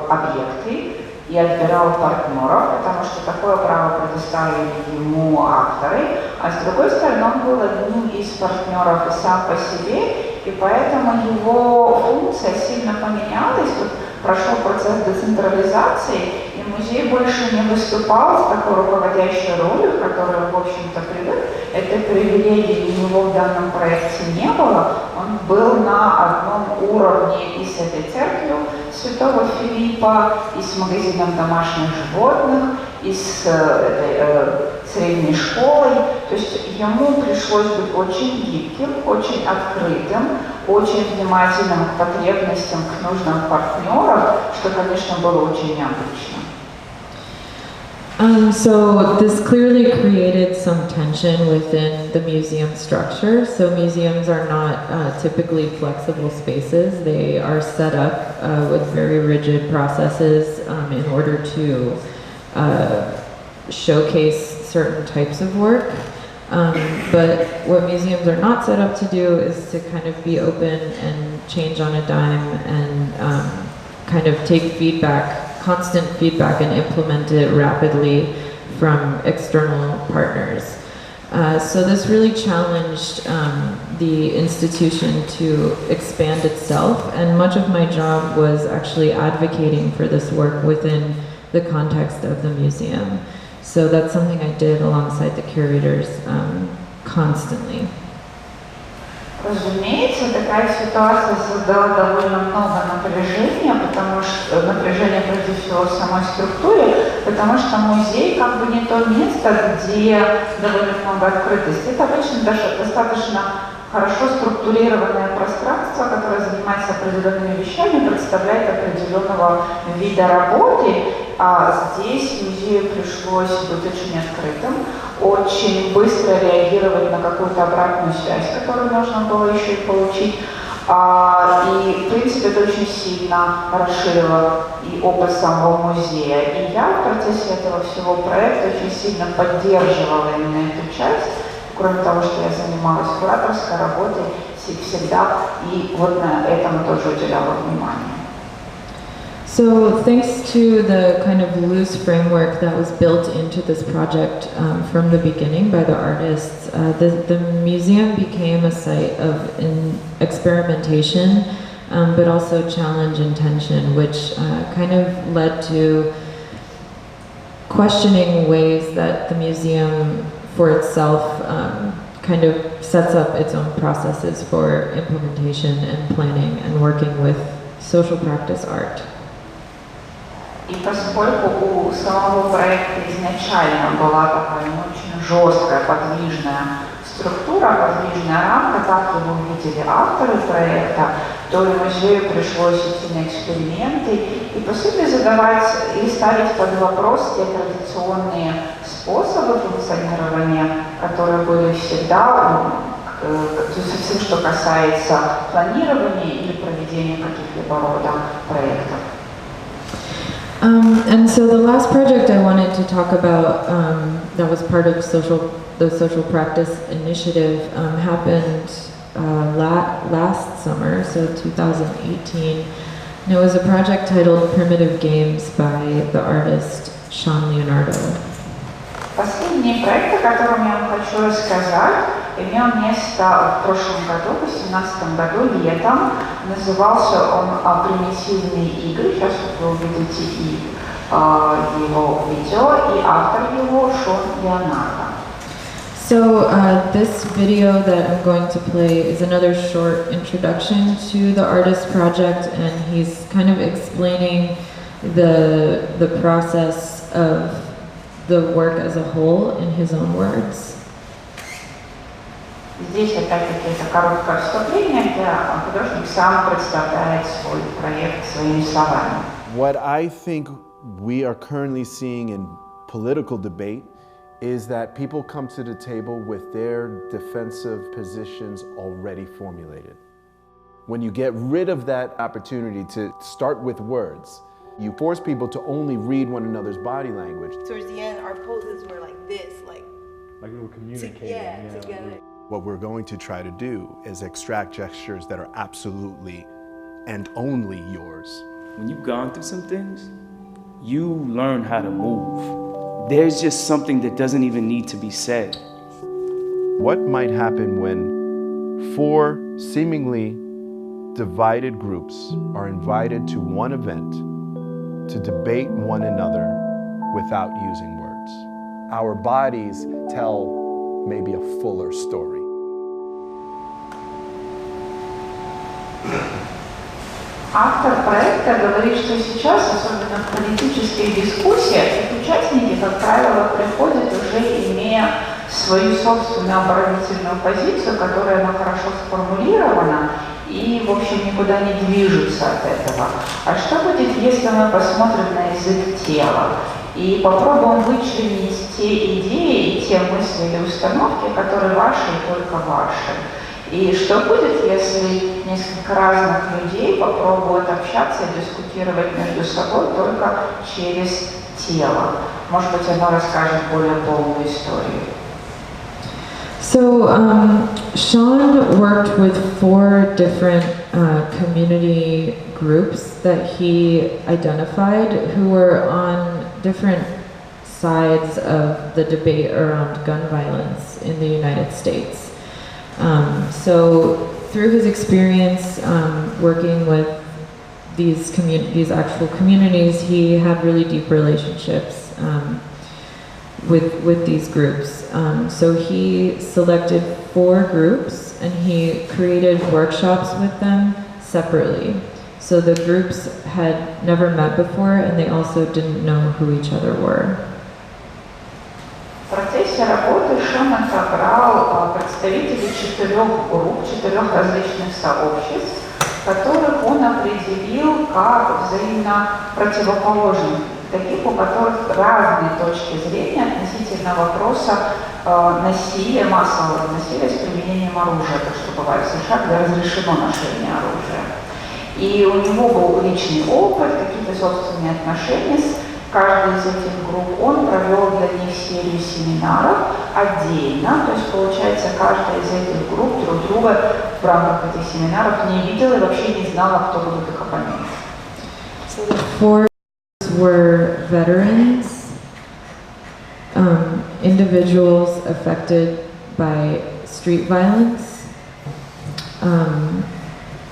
объекты и отбирал партнеров, потому что такое право предоставили ему авторы, а с другой стороны он был одним из партнеров и сам по себе, и поэтому его функция сильно поменялась. Тут прошел процесс децентрализации, и музей больше не выступал с такой руководящей ролью, к которой он, в общем-то, привык. Этой привилегии у него в данном проекте не было. Он был на одном уровне и с этой церковью Святого Филиппа, и с магазином домашних животных, и с этой средней школой. То есть ему пришлось быть очень гибким, очень открытым, очень внимательным к потребностям, к нуждам партнеров, что, конечно, было очень необычно. So this clearly created some tension within the museum structure. So museums are not typically flexible spaces. They are set up with very rigid processes in order to showcase certain types of work. But what museums are not set up to do is to kind of be open and change on a dime and kind of take feedback, constant feedback, and implement it rapidly from external partners. So this really challenged the institution to expand itself, and much of my job was actually advocating for this work within the context of the museum. So that's something I did alongside the curators constantly. Разумеется, такая ситуация создала довольно много напряжения, потому что напряжение прежде всего в самой структуре, потому что музей как бы не то место, где довольно много открытости. Это обычно даже достаточно хорошо структурированное пространство, которое занимается определенными вещами, представляет определенного вида работы. здесь музею пришлось быть очень открытым, очень быстро реагировать на какую-то обратную связь, которую нужно было еще и получить. И, в принципе, это очень сильно расширило и опыт самого музея. И я в процессе этого всего проекта очень сильно поддерживала именно эту часть. Кроме того, что я занималась кураторской работой всегда, и вот на этом тоже уделяла внимание. So thanks to the kind of loose framework that was built into this project from the beginning by the artists, the museum became a site of experimentation, but also challenge and tension, which kind of led to questioning ways that the museum for itself kind of sets up its own processes for implementation and planning and working with social practice art. И поскольку у самого проекта изначально была такая очень жесткая, подвижная структура, подвижная рамка, как его видели авторы проекта, то и музею пришлось идти на эксперименты и, по сути, задавать или ставить под вопрос те традиционные способы функционирования, которые были всегда, совсем что касается планирования или проведения каких-либо рода проектов. And so the last project I wanted to talk about that was part of the social practice initiative happened last summer, so 2018. And it was a project titled Primitive Games by the artist Sean Leonardo. Последний проект, о котором я вам хочу рассказать, имел место в прошлом году, в 2018 году, летом. Назывался он «Примитивные игры». Сейчас вы увидите и его видео, и автор его Шон Леонардо. So this video that I'm going to play is another short introduction to the artist project, and he's kind of explaining the process of the work as a whole in his own words. Здесь опять-таки это короткое вступление, где художник сам представляет свой проект своими словами. What I think we are currently seeing in political debate is that people come to the table with their defensive positions already formulated. When you get rid of that opportunity to start with words, you force people to only read one another's body language. Towards the end, our poses were like this, like we were communicating. together. What we're going to try to do is extract gestures that are absolutely and only yours. When you've gone through some things, you learn how to move. There's just something that doesn't even need to be said. What might happen when 4 seemingly divided groups are invited to one event to debate one another without using words? Our bodies tell maybe a fuller story. Автор проекта говорит, что сейчас, особенно в политических дискуссиях, участники, как правило, приходят уже имея свою собственную оборонительную позицию, которая хорошо сформулирована и, в общем, никуда не движутся от этого. А что будет, если мы посмотрим на язык тела и попробуем вычленить те идеи и те мысли или установки, которые ваши и только ваши? И что будет, если несколько разных людей попробуют общаться и дискутировать между собой только через тело? Может быть, оно расскажет более полную историю. So Sean worked with 4 different community groups that he identified who were on different sides of the debate around gun violence in the United States. So through his experience working with these actual communities, he had really deep relationships with these groups. So he selected 4 groups and he created workshops with them separately. So the groups had never met before and they also didn't know who each other were. В процессе работы Шон отобрал представителей 4 групп, 4 различных сообществ, которых он определил как взаимно противоположных таких, у которых разные точки зрения относительно вопроса насилия, массового насилия с применением оружия, то, что бывает в США, где разрешено ношение оружия. И у него был личный опыт, какие-то собственные отношения с каждой из этих групп. Он провел для них серию семинаров отдельно, то есть, получается, каждая из этих групп друг друга в рамках этих семинаров не видела и вообще не знала, кто будут их оппоненты. So the four were veterans, individuals affected by street violence,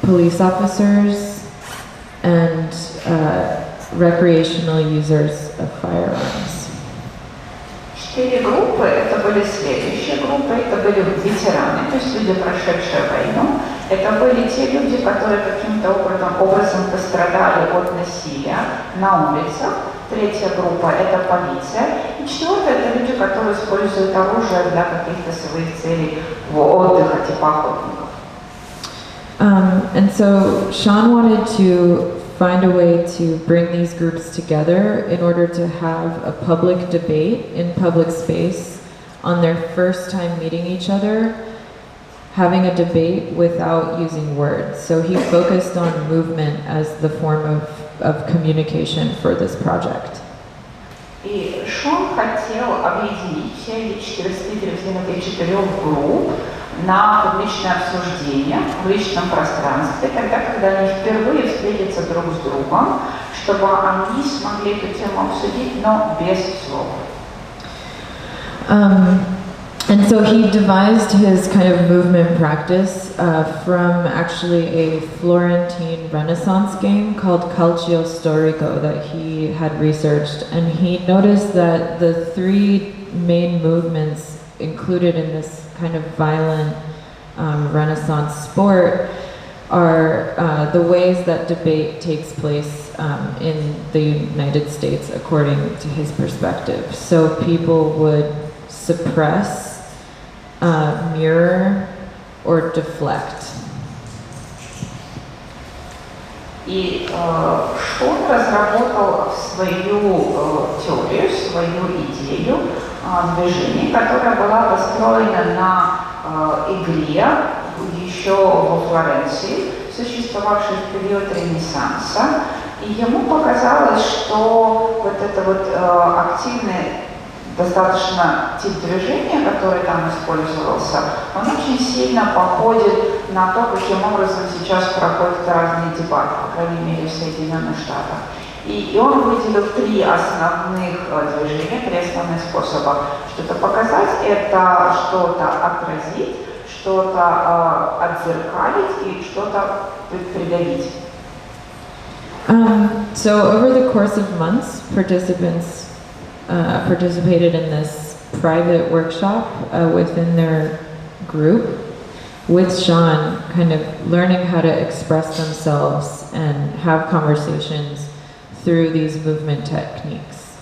police officers, and recreational users of firearms. 4 группы, это были следующие группы, это были ветераны, то есть люди, прошедшие войну, это были те люди, которые каким-то образом пострадали от насилия на улицах. 3-я группа – это полиция. И 4-я – это люди, которые используют оружие для каких-то своих целей отдыха, типа охотников. And so Sean wanted to find a way to bring these groups together in order to have a public debate in public space on their first time meeting each other, having a debate without using words. So he focused on movement as the form of communication for this project. И Шон хотел объединить все эти 4 групп на публичное обсуждение в личном пространстве, тогда, когда они впервые встретятся друг с другом, чтобы они смогли эту тему обсудить, но без слов. And so he devised his kind of movement practice from actually a Florentine Renaissance game called Calcio Storico that he had researched, and he noticed that the 3 main movements included in this kind of violent Renaissance sport are the ways that debate takes place in the United States according to his perspective. So people would suppress, mirror, or deflect. И Шон разработал свою теорию, свою идею движения, которая была построена на игре еще во Флоренции, существовавшей в период Ренессанса. И ему показалось, что вот это вот активный достаточно тип движения, который там использовался, он очень сильно походит на то, каким образом сейчас проходят разные дебаты, по крайней мере, в Соединенных Штатах. И он выделил 3 основных движения, 3 основных способа что-то показать. Это что-то отразить, что-то отзеркалить и что-то придавить. So over the course of months, participants participated in this private workshop within their group with Sean, kind of learning how to express themselves and have conversations through these movement techniques.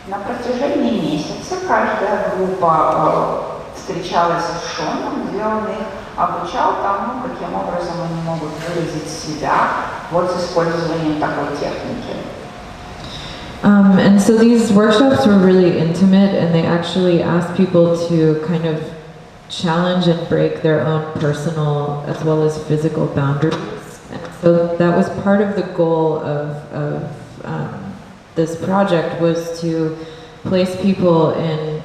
На протяжении месяца каждая группа встречалась с Шоном, где он их обучал тому, каким образом они могут выразить себя вот с использованием такой техники. And so these workshops were really intimate, and they actually asked people to kind of challenge and break their own personal as well as physical boundaries. And so that was part of the goal of this project, was to place people in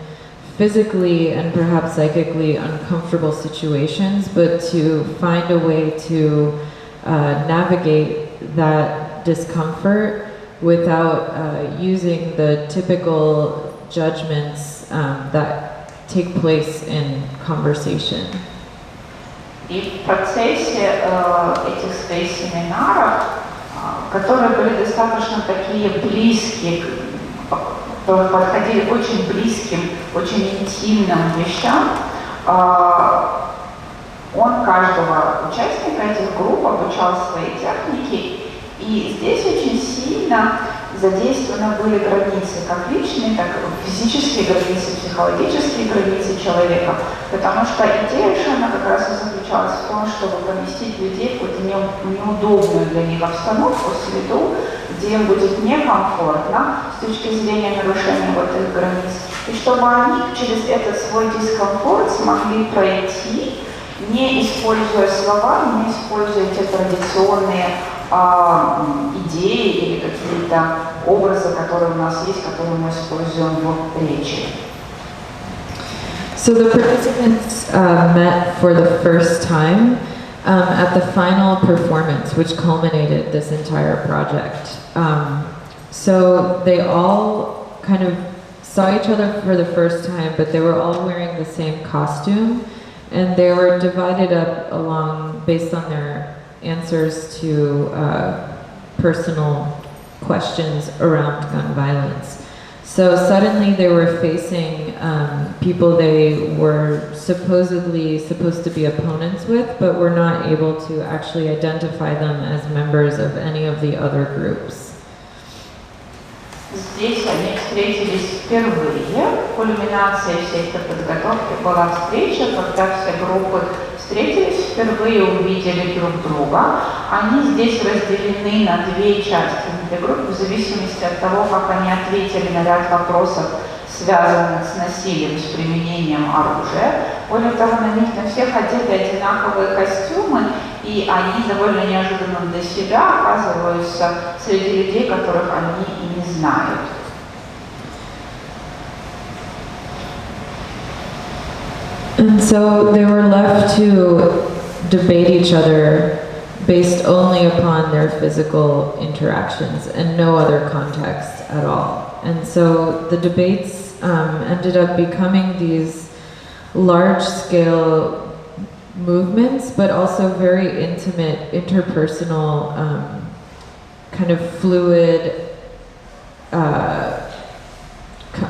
physically and perhaps psychically uncomfortable situations, but to find a way to navigate that discomfort without using the typical judgments that take place in conversation. И в процессе этих своих семинаров, которые были достаточно такие близкие, подходили очень близким, очень интимным вещам, он каждого участника этих групп обучал своей технике. И здесь очень сильно задействованы были границы, как личные, так и физические границы, психологические границы человека. Потому что идея Шона как раз и заключалась в том, чтобы поместить людей в какую-то неудобную для них обстановку, среду, где им будет некомфортно с точки зрения нарушения вот этих границ, и чтобы они через этот свой дискомфорт смогли пройти, не используя слова, не используя те традиционные идеи или какие-то образы, которые у нас есть, которые мы используем в речи. So the participants met for the first time at the final performance, which culminated this entire project. So they all kind of saw each other for the first time, but they were all wearing the same costume, and they were divided up along based on their answers to personal questions around gun violence. So suddenly they were facing people they were supposedly supposed to be opponents with, but were not able to actually identify them as members of any of the other groups. Здесь они встретились впервые. Кульминацией всей этой подготовки была встреча, когда все группы встретились, впервые увидели друг друга. Они здесь разделены на две части, на две группы, в зависимости от того, как они ответили на ряд вопросов, связанных с насилием, с применением оружия. Более того, на них на всех одеты одинаковые костюмы, и они довольно неожиданно для себя оказываются среди людей, которых они и не знают. And so they were left to debate each other based only upon their physical interactions and no other context at all. And so the debates ended up becoming these large-scale movements, but also very intimate, interpersonal, kind of fluid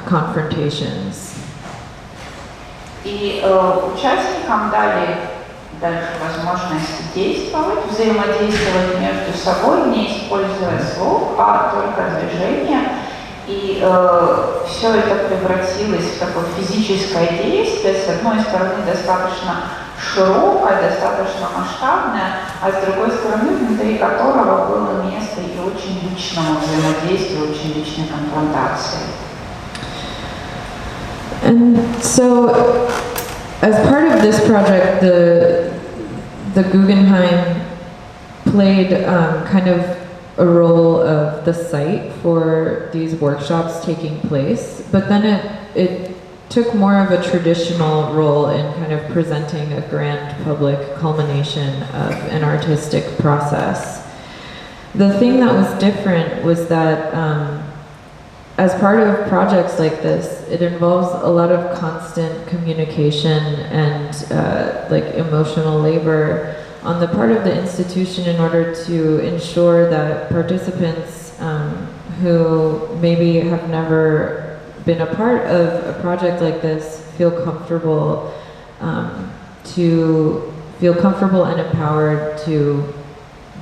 confrontations. И участникам дали дальше возможность действовать, взаимодействовать между собой, не используя слов, а только движения. И все это превратилось в такое физическое действие, с одной стороны достаточно широкое, достаточно масштабное, а с другой stороны, внутри которого было место и очень личному взаимодействию, очень личной конфронтации. And so, as part of this project, the Guggenheim played kind of a role of the site for these workshops taking place, but then it took more of a traditional role in kind of presenting a grand public culmination of an artistic process. The thing that was different was that as part of projects like this, it involves a lot of constant communication and like emotional labor on the part of the institution in order to ensure that participants who maybe have never been a part of a project like this feel comfortable and empowered to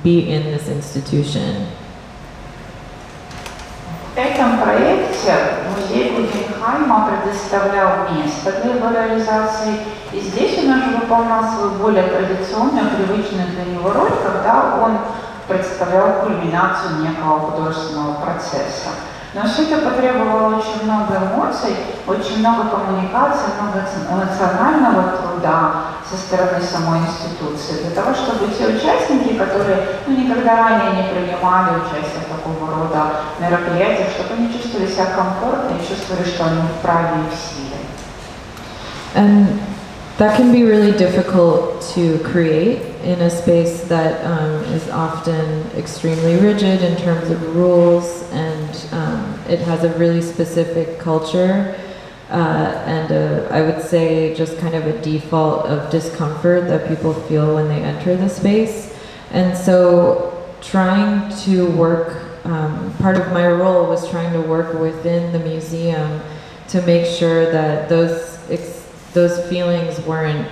be in this institution. В этом проекте музей Гуггенхайма предоставлял место для его реализации, и здесь он уже выполнял свою более традиционную, привычную для него роль, когда он представлял кульминацию некого художественного процесса. Но все это потребовало очень много эмоций, очень много коммуникации, много эмоционального труда со стороны самой институции, для того, чтобы те участники, которые никогда ранее не принимали участие в такого рода мероприятиях, чтобы они чувствовали себя комфортно и чувствовали, что они вправе и в силе. And that can be really difficult to create in a space that is often extremely rigid in terms of rules, and it has a really specific culture and I would say just kind of a default of discomfort that people feel when they enter the space. And so trying to work, part of my role was trying to work within the museum to make sure that those feelings weren't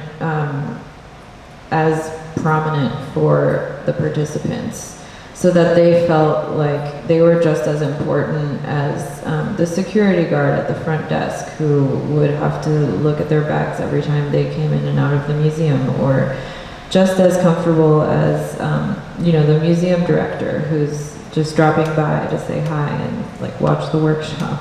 as prominent for the participants, so that they felt like they were just as important as the security guard at the front desk who would have to look at their bags every time they came in and out of the museum, or just as comfortable as the museum director who's just dropping by to say hi and like watch the workshop?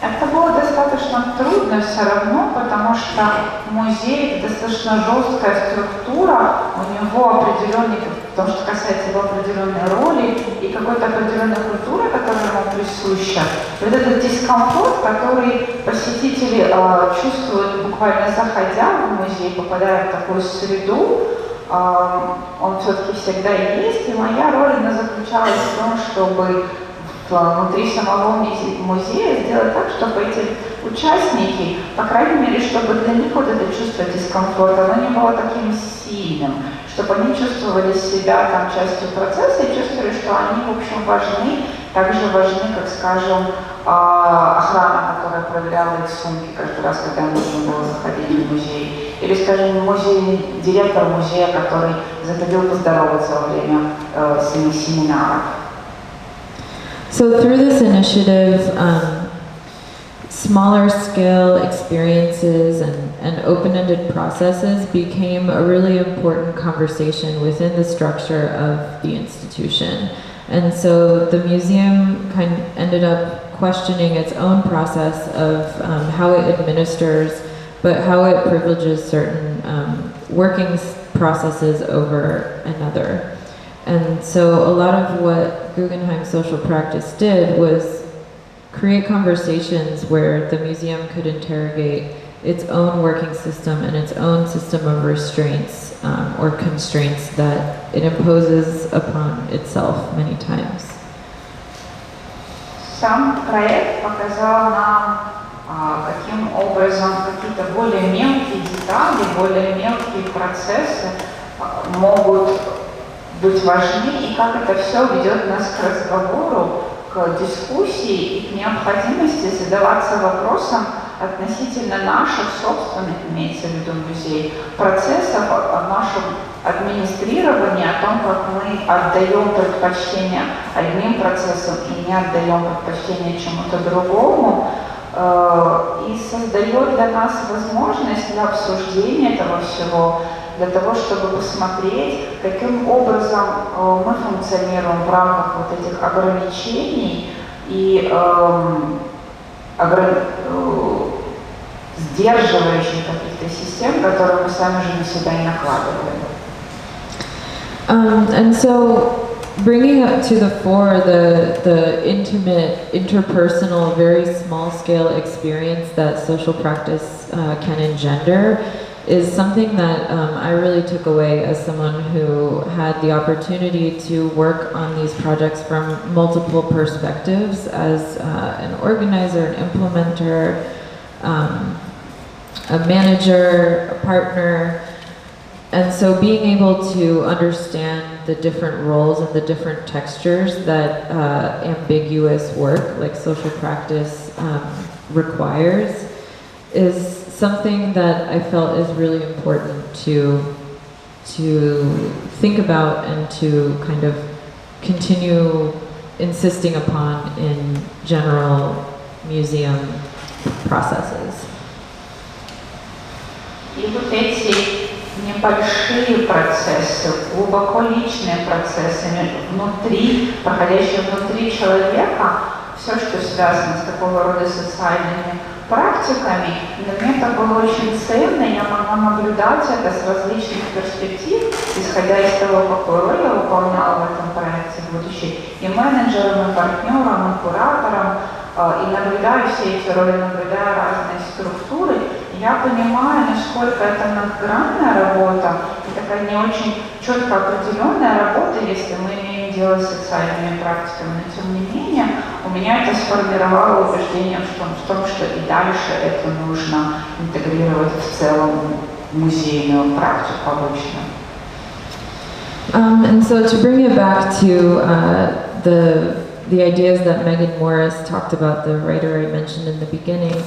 Это было достаточно трудно все равно, потому что музей – достаточно жесткая структура, у него определенный, потому что касается его определенной роли и какой-то определенной культуры, которая ему присуща. И вот этот дискомфорт, который посетители чувствуют буквально заходя в музей, попадая в такую среду, он все-таки всегда есть, и моя роль она заключалась в том, чтобы внутри самого музея сделать так, чтобы эти участники, по крайней мере, чтобы для них вот это чувство дискомфорта, оно не было таким сильным, чтобы они чувствовали себя там частью процесса и чувствовали, что они, в общем, важны, так же важны, как, скажем, охрана, которая проверяла их сумки каждый раз, когда нужно было заходить в музей. Или, скажем, директор музея, который заходил поздороваться во время семинара. So through this initiative, smaller scale experiences and open-ended processes became a really important conversation within the structure of the institution. And so the museum kind of ended up questioning its own process of how it administers, but how it privileges certain working processes over another. And so a lot of what Guggenheim Social Practice did was create conversations where the museum could interrogate its own working system and its own system of restraints or constraints that it imposes upon itself many times. Сам проект показал нам, каким образом какие-то более мелкие детали, более мелкие процессы могут быть важны, и как это все ведет нас к разговору, к дискуссии и к необходимости задаваться вопросом относительно наших собственных, имеется в виду музей, процессов, о нашем администрировании, о том, как мы отдаем предпочтение одним процессам и не отдаем предпочтение чему-то другому, и создает для нас возможность для обсуждения этого всего, для того, чтобы посмотреть, каким образом мы функционируем в рамках вот этих ограничений и сдерживающих каких-то систем, которые мы сами же на себя и накладываем. And so bringing up to the fore the intimate, interpersonal, very small-scale experience that social practice can engender is something that I really took away as someone who had the opportunity to work on these projects from multiple perspectives as an organizer, an implementer, a manager, a partner. And so being able to understand the different roles and the different textures that ambiguous work like social practice requires is something that I felt is really important to think about and to kind of continue insisting upon in general museum processes. И вот эти небольшие процессы, глубоко личные процессы внутри, проходящие внутри человека, все, что связано с такого рода социальными практиками, для меня это было очень ценно, я могла наблюдать это с различных перспектив, исходя из того, какую роль я выполняла в этом проекте, будучи и менеджером, и партнером, и куратором, и наблюдая все эти роли, наблюдая разные структуры, я понимаю, насколько это многогранная работа и такая не очень четко определенная работа, если мы имеем дело с социальными практиками. Но тем не менее, у меня это сформировало убеждение в том, что и дальше это нужно интегрировать в целом музейную практику обычно. And so to bring it back to the ideas that Megan Morris talked about, the writer I mentioned in the beginning,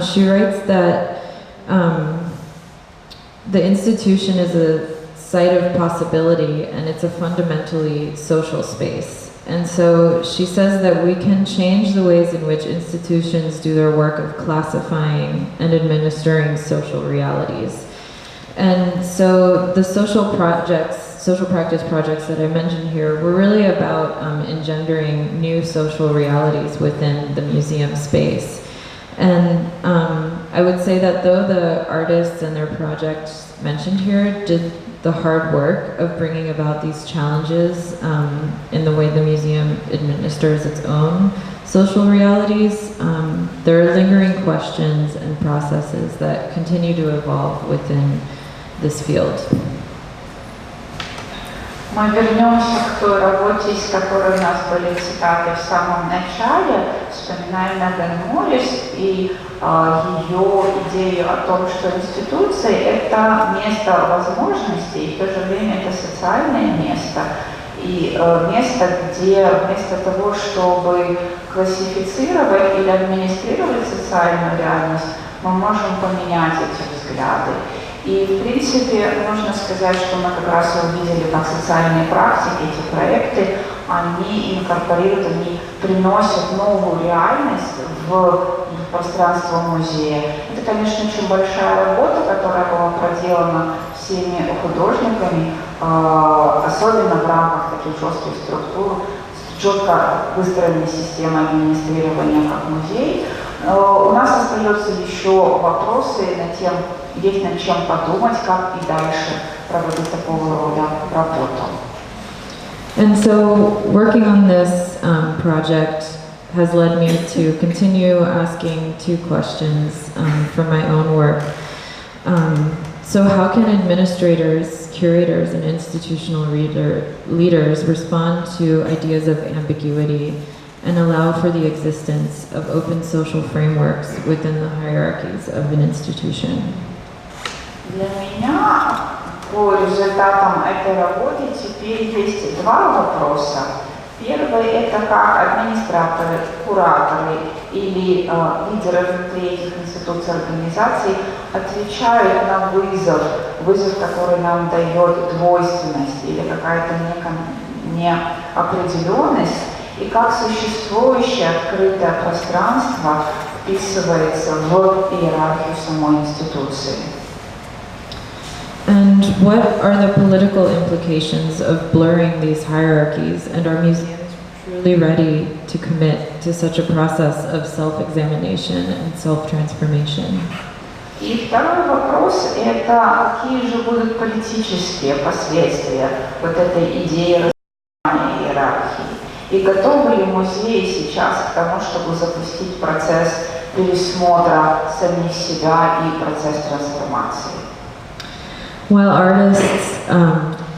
she writes that the institution is a site of possibility and it's a fundamentally social space. And so she says that we can change the ways in which institutions do their work of classifying and administering social realities. And so the social projects social practice projects that I mentioned here were really about engendering new social realities within the museum space. And I would say that though the artists and their projects mentioned here did the hard work of bringing about these challenges in the way the museum administers its own social realities, there are lingering questions and processes that continue to evolve within this field. Мы вернемся к той работе, из которой у нас были цитаты в самом начале, вспоминаем Меган Моррис и ее идею о том, что институции — это место возможностей, и в то же время это социальное место, и место, где вместо того, чтобы классифицировать или администрировать социальную реальность, мы можем поменять эти взгляды. И, в принципе, нужно сказать, что мы как раз увидели, как социальные практики, эти проекты, они инкорпорируют, они приносят новую реальность в пространство музея. Это, конечно, очень большая работа, которая была проделана всеми художниками, особенно в рамках таких жестких структур, четко выстроенной системы администрирования как музей. У нас остается еще вопросы есть над чем подумать, как и дальше проводить такого рода работу. And so working on this project has led me to continue asking two questions from my own work. So how can administrators, curators, and institutional leaders respond to ideas of ambiguity and allow for the existence of open social frameworks within the hierarchies of an institution? Для меня по результатам этой работы теперь есть два вопроса. Первый — это как администраторы, кураторы или лидеры внутри этих институций, организаций отвечают на вызов, который нам дает двойственность или какая-то неопределенность, и как существующее открытое пространство вписывается в иерархию самой институции. And what are the political implications of blurring these hierarchies, and are museums truly ready to commit to such a process of self-examination and self-transformation? И второй вопрос — это какие же будут политические последствия вот этой идеи разделения иерархии? И готовы ли музеи сейчас к тому, чтобы запустить процесс пересмотра самих себя и процесс трансформации? While artists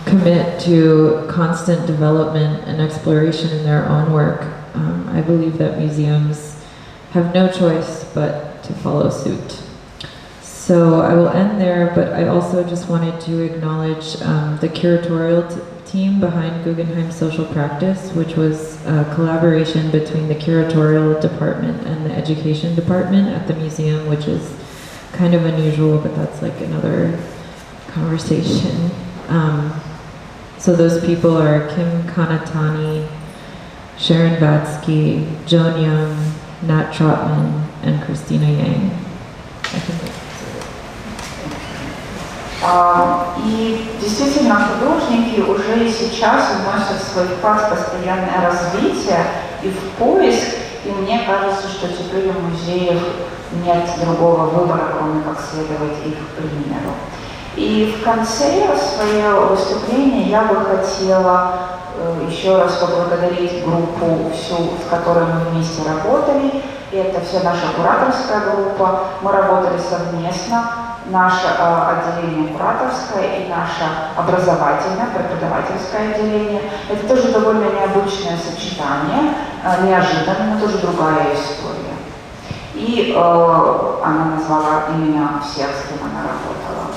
commit to constant development and exploration in their own work, I believe that museums have no choice but to follow suit. So I will end there, but I also just wanted to acknowledge the curatorial team behind Guggenheim Social Practice, which was a collaboration between the curatorial department and the education department at the museum, which is kind of unusual, but that's like another conversation. So those people are Kim Kanatani, Sharon Vatsky, Joan Young, Nat Trotman, and Christina Yang. И действительно, художники уже и сейчас вносят в свой вклад постоянное развитие и в поиск, и мне кажется, что теперь у музеев нет другого выбора, кроме как следовать их примеру. И в конце своего выступления я бы хотела еще раз поблагодарить группу всю, с которой мы вместе работали. Это вся наша кураторская группа. Мы работали совместно. Наше отделение кураторское и наше образовательное, преподавательское отделение. Это тоже довольно необычное сочетание, неожиданно, но тоже другая история. И она назвала имена всех, с кем она работала.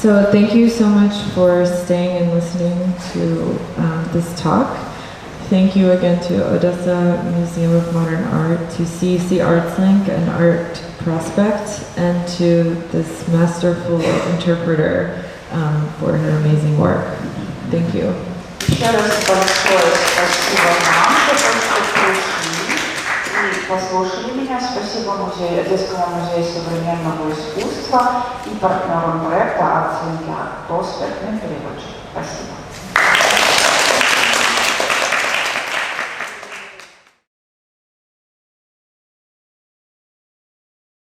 So thank you so much for staying and listening to this talk. Thank you again to Odessa Museum of Modern Art, to CEC ArtsLink and Art Prospect, and to this masterful interpreter for her amazing work. Thank you. Еще раз большое спасибо вам за то, что пришли. послушали меня. Спасибо Одесскому музею современного искусства и партнерам проекта «Лекція» по экспертным переводчикам. Спасибо.